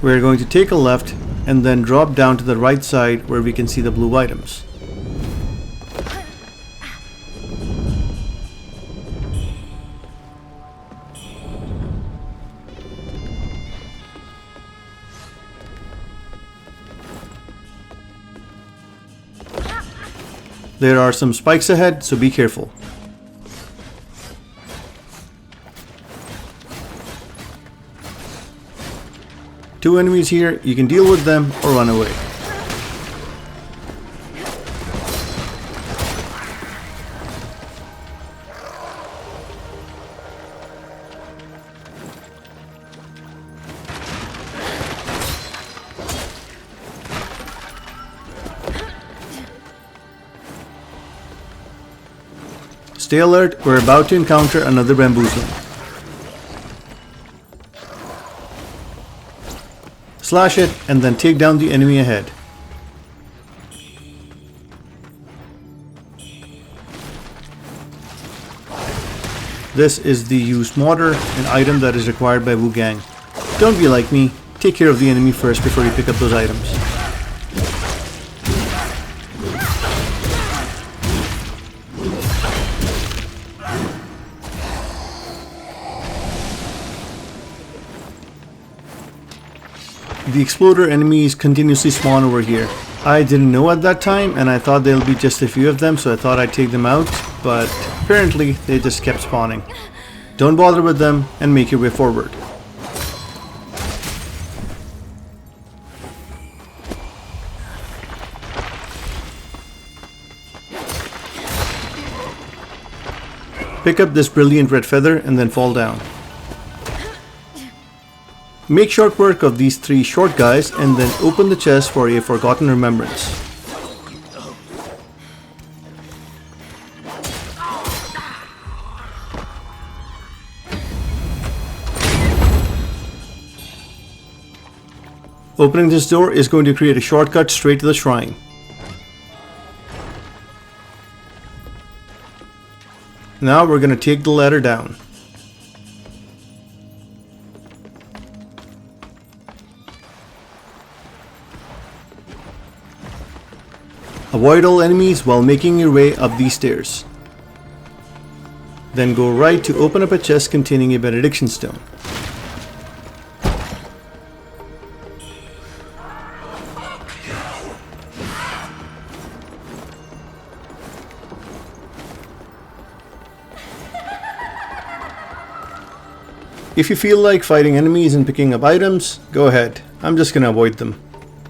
We're going to take a left and then drop down to the right side where we can see the blue items. There are some spikes ahead, so be careful. Two enemies here, you can deal with them or run away. Stay alert, we're about to encounter another bamboozler. Slash it and then take down the enemy ahead. This is the used mortar, an item that is required by Wuchang. Don't be like me, take care of the enemy first before you pick up those items. The exploder enemies continuously spawn over here. I didn't know at that time and I thought there'll be just a few of them, so I thought I'd take them out, but apparently they just kept spawning. Don't bother with them and make your way forward. Pick up this brilliant red feather and then fall down. Make short work of these three short guys and then open the chest for a forgotten remembrance. Opening this door is going to create a shortcut straight to the shrine. Now we're going to take the ladder down. Avoid all enemies while making your way up these stairs. Then go right to open up a chest containing a benediction stone. If you feel like fighting enemies and picking up items, go ahead. I'm just gonna avoid them.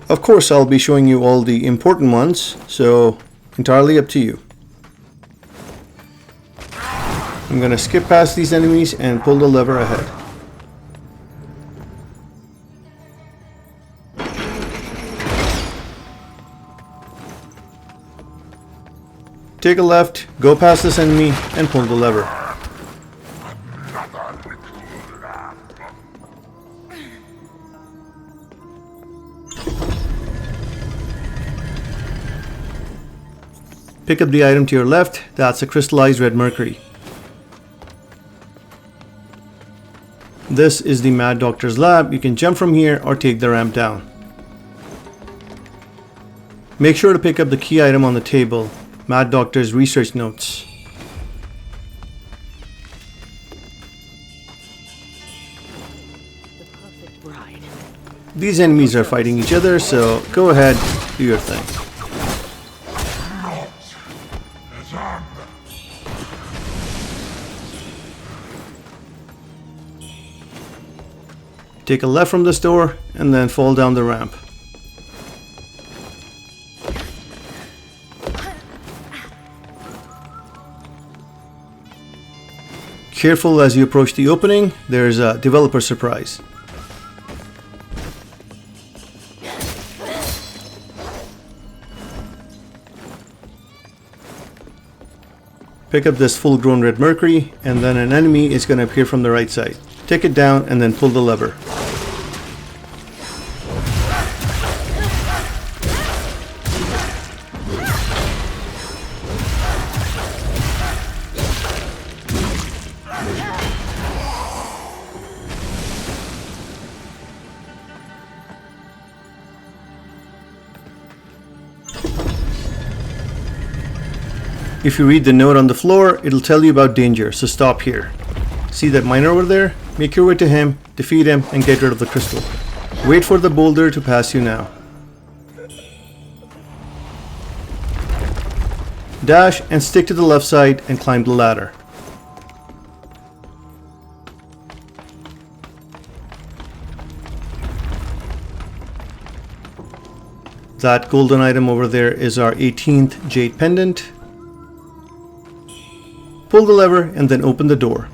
Of course, I'll be showing you all the important ones, so entirely up to you. I'm gonna skip past these enemies and pull the lever ahead. Take a left, go past this enemy, and pull the lever. Pick up the item to your left, that's a crystallized red mercury. This is the Mad Doctor's lab. You can jump from here or take the ramp down. Make sure to pick up the key item on the table, Mad Doctor's research notes. These enemies are fighting each other, so go ahead, do your thing. Take a left from this door and then fall down the ramp. Careful as you approach the opening, there's a developer surprise. Pick up this full-grown red mercury, and then an enemy is going to appear from the right side. Take it down and then pull the lever. If you read the note on the floor, it'll tell you about danger, so stop here. See that miner over there? Make your way to him, defeat him, and get rid of the crystal. Wait for the boulder to pass you now. Dash and stick to the left side and climb the ladder. That golden item over there is our 18th jade pendant. Pull the lever and then open the door.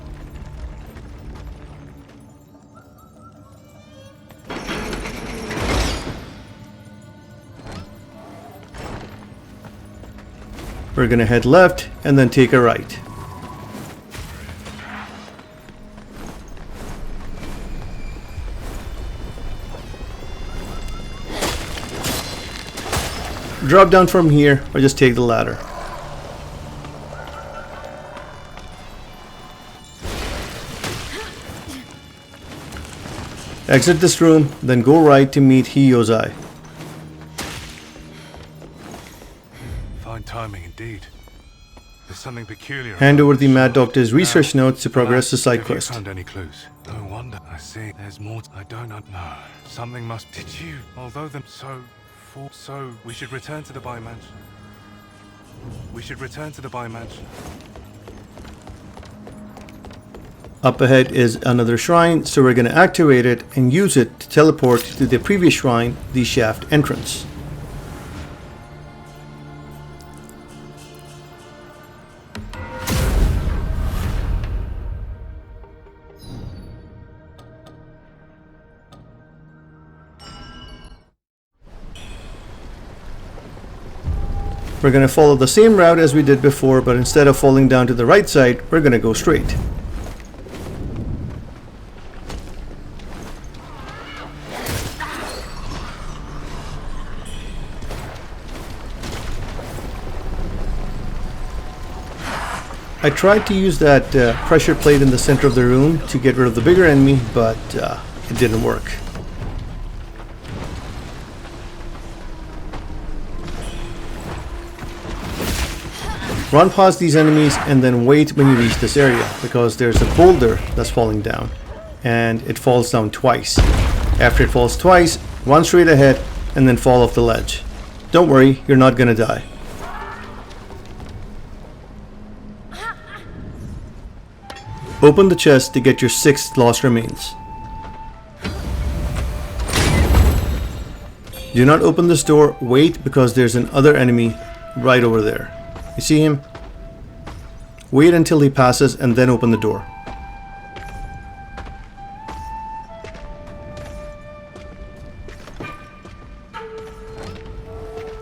We're gonna head left and then take a right. Drop down from here or just take the ladder. Exit this room, then go right to meet Hiyozai. Fine timing indeed. There's something peculiar. Hand over the Mad Doctor's research notes to progress the side Have you quest. found any clues? No wonder. I see. There's more. I don't know. No. Something must. Did you? Although them so. So we should return to the Bai Mansion. We should return to the Bai Mansion. Up ahead is another shrine, so we're going to activate it and use it to teleport to the previous shrine, the shaft entrance. We're going to follow the same route as we did before, but instead of falling down to the right side, we're going to go straight. I tried to use that pressure plate in the center of the room to get rid of the bigger enemy, but it didn't work. Run past these enemies and then wait when you reach this area, because there's a boulder that's falling down, and it falls down twice. After it falls twice, run straight ahead and then fall off the ledge. Don't worry, you're not gonna die. Open the chest to get your 6 lost remains. Do not open this door, wait, because there's another enemy right over there. You see him? Wait until he passes and then open the door.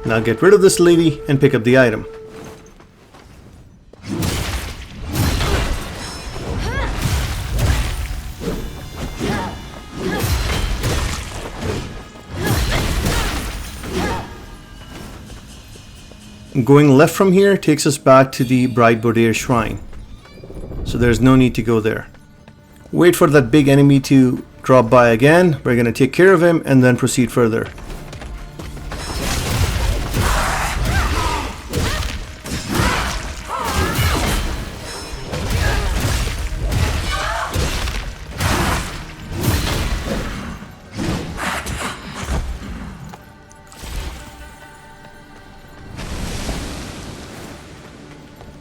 Now get rid of this lady and pick up the item. Going left from here takes us back to the Bride Baudet shrine, so there's no need to go there. Wait for that big enemy to drop by again. We're going to take care of him and then proceed further.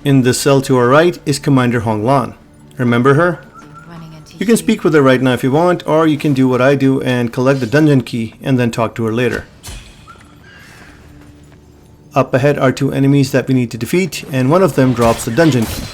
In the cell to our right is Commander Hong Lan. Remember her? You can speak with her right now if you want, or you can do what I do and collect the dungeon key and then talk to her later. Up ahead are 2 enemies that we need to defeat, and one of them drops the dungeon key.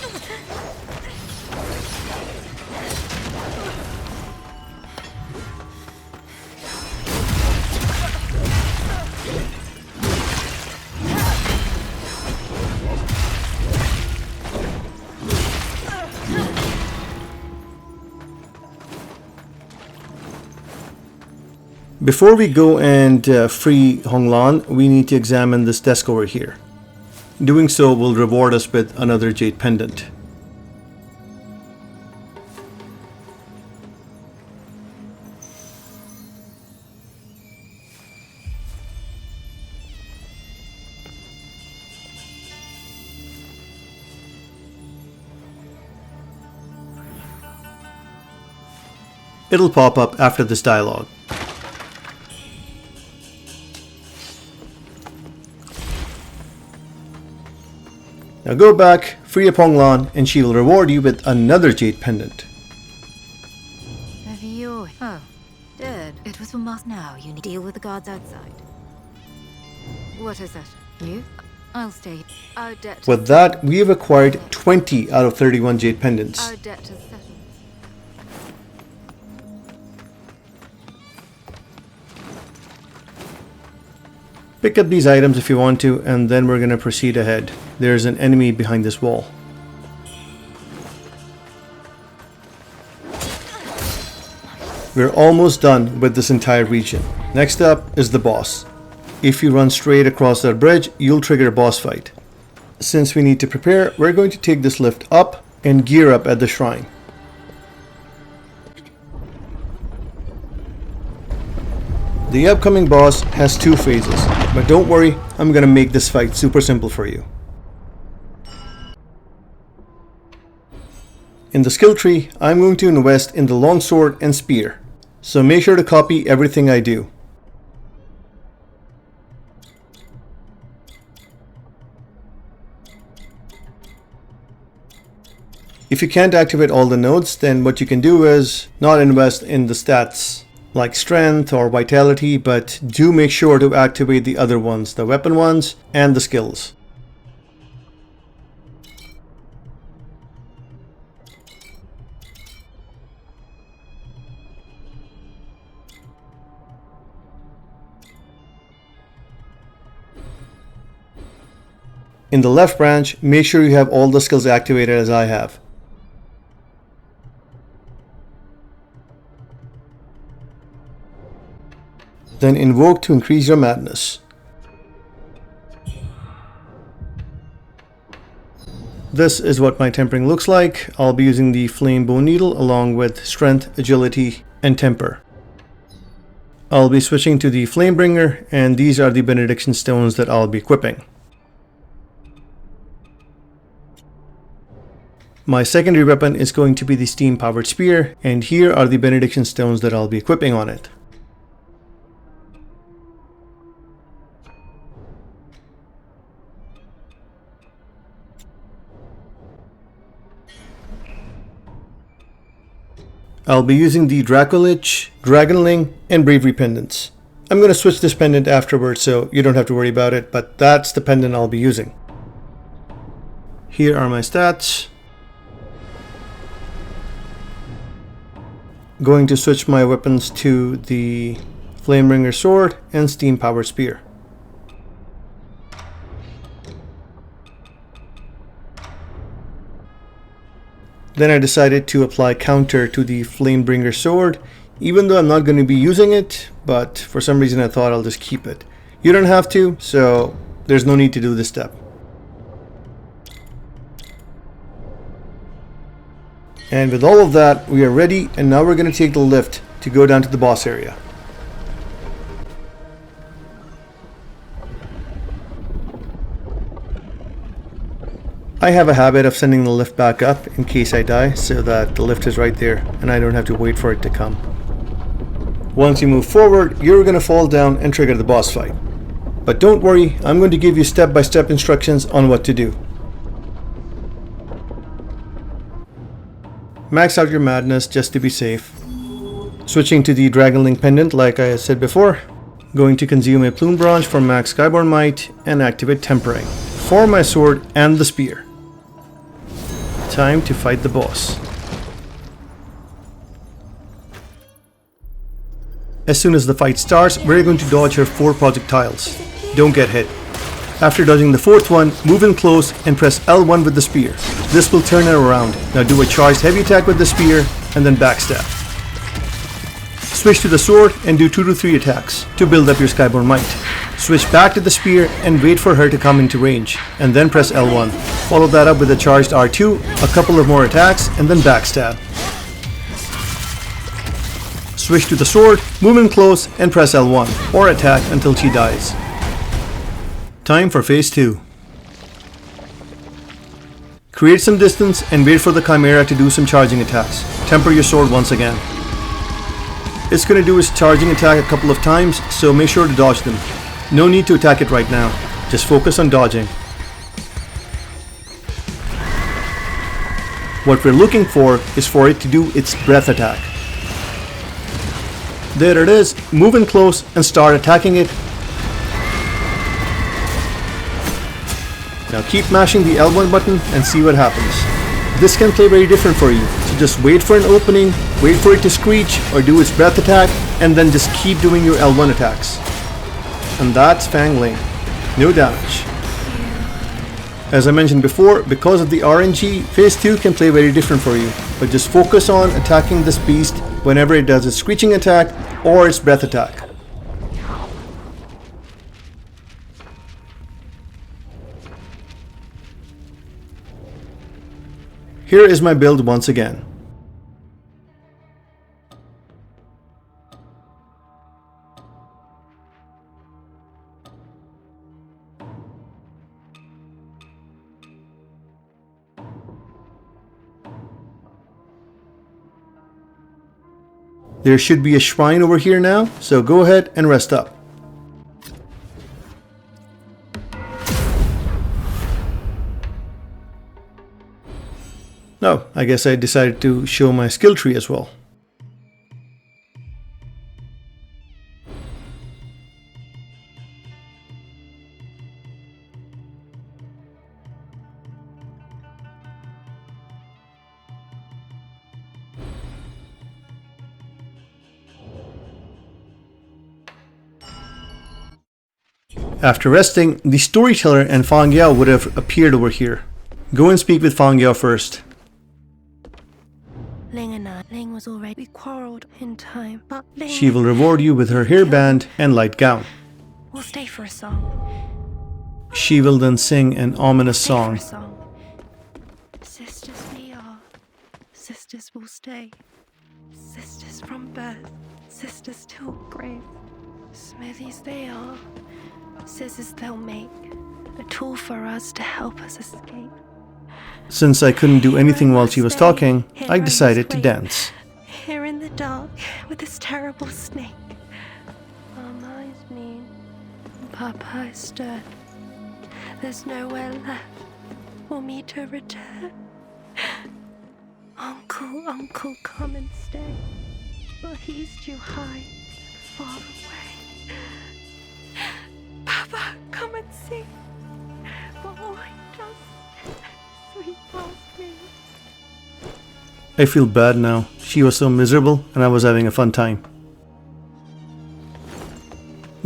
Before we go and free Hong Lan, we need to examine this desk over here. Doing so will reward us with another jade pendant. It'll pop up after this dialogue. Now go back, free up Hong Lan, and she will reward you with another jade pendant. Oh, dead. It was from us now. You need to deal with the guards outside. What is it? You? I'll stay. Our debt. With that, we have acquired 20 out of 31 jade pendants. Our debt is settled. Pick up these items if you want to, and then we're going to proceed ahead. There's an enemy behind this wall. We're almost done with this entire region. Next up is the boss. If you run straight across that bridge, you'll trigger a boss fight. Since we need to prepare, we're going to take this lift up and gear up at the shrine. The upcoming boss has 2 phases, but don't worry, I'm gonna make this fight super simple for you. In the skill tree, I'm going to invest in the longsword and spear, so make sure to copy everything I do. If you can't activate all the nodes, then what you can do is not invest in the stats like strength or vitality, but do make sure to activate the other ones, the weapon ones and the skills. In the left branch, make sure you have all the skills activated as I have. Then invoke to increase your this is what my tempering looks like. I'll be using the flame bone needle along with strength, agility, and temper. I'll be switching to the Flamebringer, and these are the benediction stones that I'll be equipping. My secondary weapon is going to be the steam-powered spear, and here are the benediction stones that I'll be equipping on it. I'll be using the Dracolich, Dragonling, and Bravery pendants. I'm going to switch this pendant afterwards so you don't have to worry about it, but that's the pendant I'll be using. Here are my stats. Going to switch my weapons to the Flamebringer sword and steam-powered spear. Then I decided to apply counter to the Flamebringer sword, even though I'm not going to be using it, but for some reason I thought I'll just keep it. You don't have to, so there's no need to do this step. And with all of that, we are ready, and now we're going to take the lift to go down to the boss area. I have a habit of sending the lift back up in case I die, so that the lift is right there and I don't have to wait for it to come. Once you move forward, you're going to fall down and trigger the boss fight. But don't worry, I'm going to give you step-by-step instructions on what to do. Max out your madness just to be safe. Switching to the Dragonling pendant like I said before. Going to consume a plume branch for max Skyborn might and activate tempering for my sword and the spear. Time to fight the boss. As soon as the fight starts, we're going to dodge her 4 projectiles. Don't get hit. After dodging the 4th one, move in close and press L1 with the spear. This will turn her around. Now do a charged heavy attack with the spear and then backstab. Switch to the sword and do 2 to 3 attacks to build up your Skyborn might. Switch back to the spear and wait for her to come into range, and then press L1. Follow that up with a charged R2, a couple of more attacks, and then backstab. Switch to the sword, move in close, and press L1, or attack until she dies. Time for phase 2. Create some distance and wait for the Chimera to do some charging attacks. Temper your sword once again. It's going to do its charging attack a couple of times, so make sure to dodge them. No need to attack it right now, just focus on dodging. What we're looking for is for it to do its breath attack. There it is, move in close and start attacking it. Now keep mashing the L1 button and see what happens. This can play very different for you, so just wait for an opening, wait for it to screech or do its breath attack, and then just keep doing your L1 attacks. And that's Fang Lane. No damage. As I mentioned before, because of the RNG, phase 2 can play very different for you, but just focus on attacking this beast whenever it does its screeching attack or its breath attack. Here is my build once again. There should be a shrine over here now, so go ahead and rest up. Oh, I guess I decided to show my skill tree as well. After resting, the storyteller and Fang Yao would have appeared over here. Go and speak with Fang Yao first. Ling and I, Ling was already quarreled in time, but Ling... She will reward you with her hairband and light gown. We'll stay for a song. She will then sing an ominous song. sisters will stay. Sisters from birth, sisters till grave. Smithies they are, scissors they'll make, a tool for us to help us escape. Since I couldn't do anything while she was talking, I decided to dance. Here in the dark, with this terrible snake. Mama is mean, Papa is stern. There's nowhere left for me to return. Uncle, come and stay. But he's too high, far away. Papa, come and see. But all he does is sweep past me. I feel bad now. She was so miserable and I was having a fun time.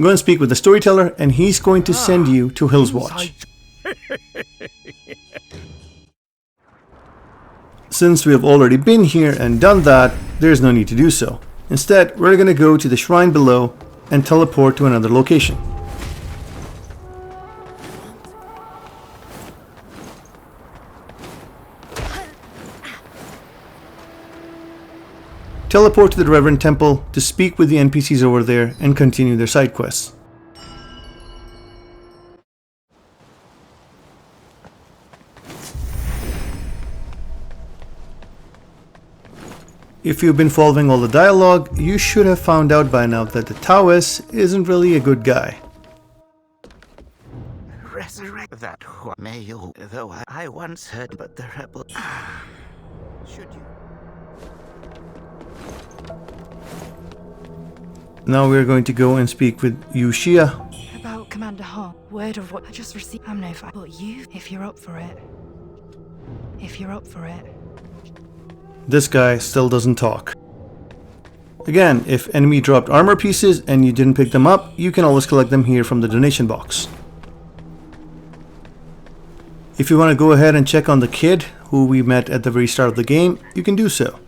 Go and speak with the storyteller and he's going to send you to Hill's Watch. Since we have already been here and done that, there's no need to do so. Instead, we're going to go to the shrine below and teleport to another location. Teleport to the Reverend Temple to speak with the NPCs over there and continue their side quests. If you've been following all the dialogue, you should have found out by now that the Taoist isn't really a good guy. Resurrect that may you, though I once heard, but the rebel. Should you? Now we're going to go and speak with Yu Xia. About Commander Han, word of what I just received. I'm no fight, but you, if you're up for it. If you're up for it. This guy still doesn't talk. Again, if enemy dropped armor pieces and you didn't pick them up, you can always collect them here from the donation box. If you want to go ahead and check on the kid who we met at the very start of the game, you can do so.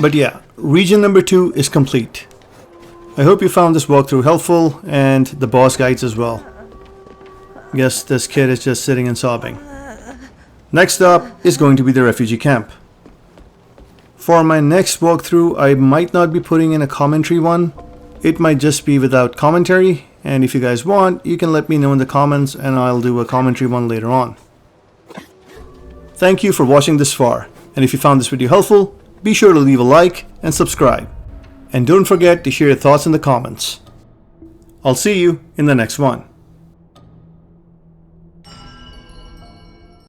But yeah, region number 2 is complete. I hope you found this walkthrough helpful and the boss guides as well. Guess this kid is just sitting and sobbing. Next up is going to be the refugee camp. For my next walkthrough, I might not be putting in a commentary one. It might just be without commentary, and if you guys want, you can let me know in the comments and I'll do a commentary one later on. Thank you for watching this far, and if you found this video helpful, be sure to leave a like and subscribe. And don't forget to share your thoughts in the comments. I'll see you in the next one.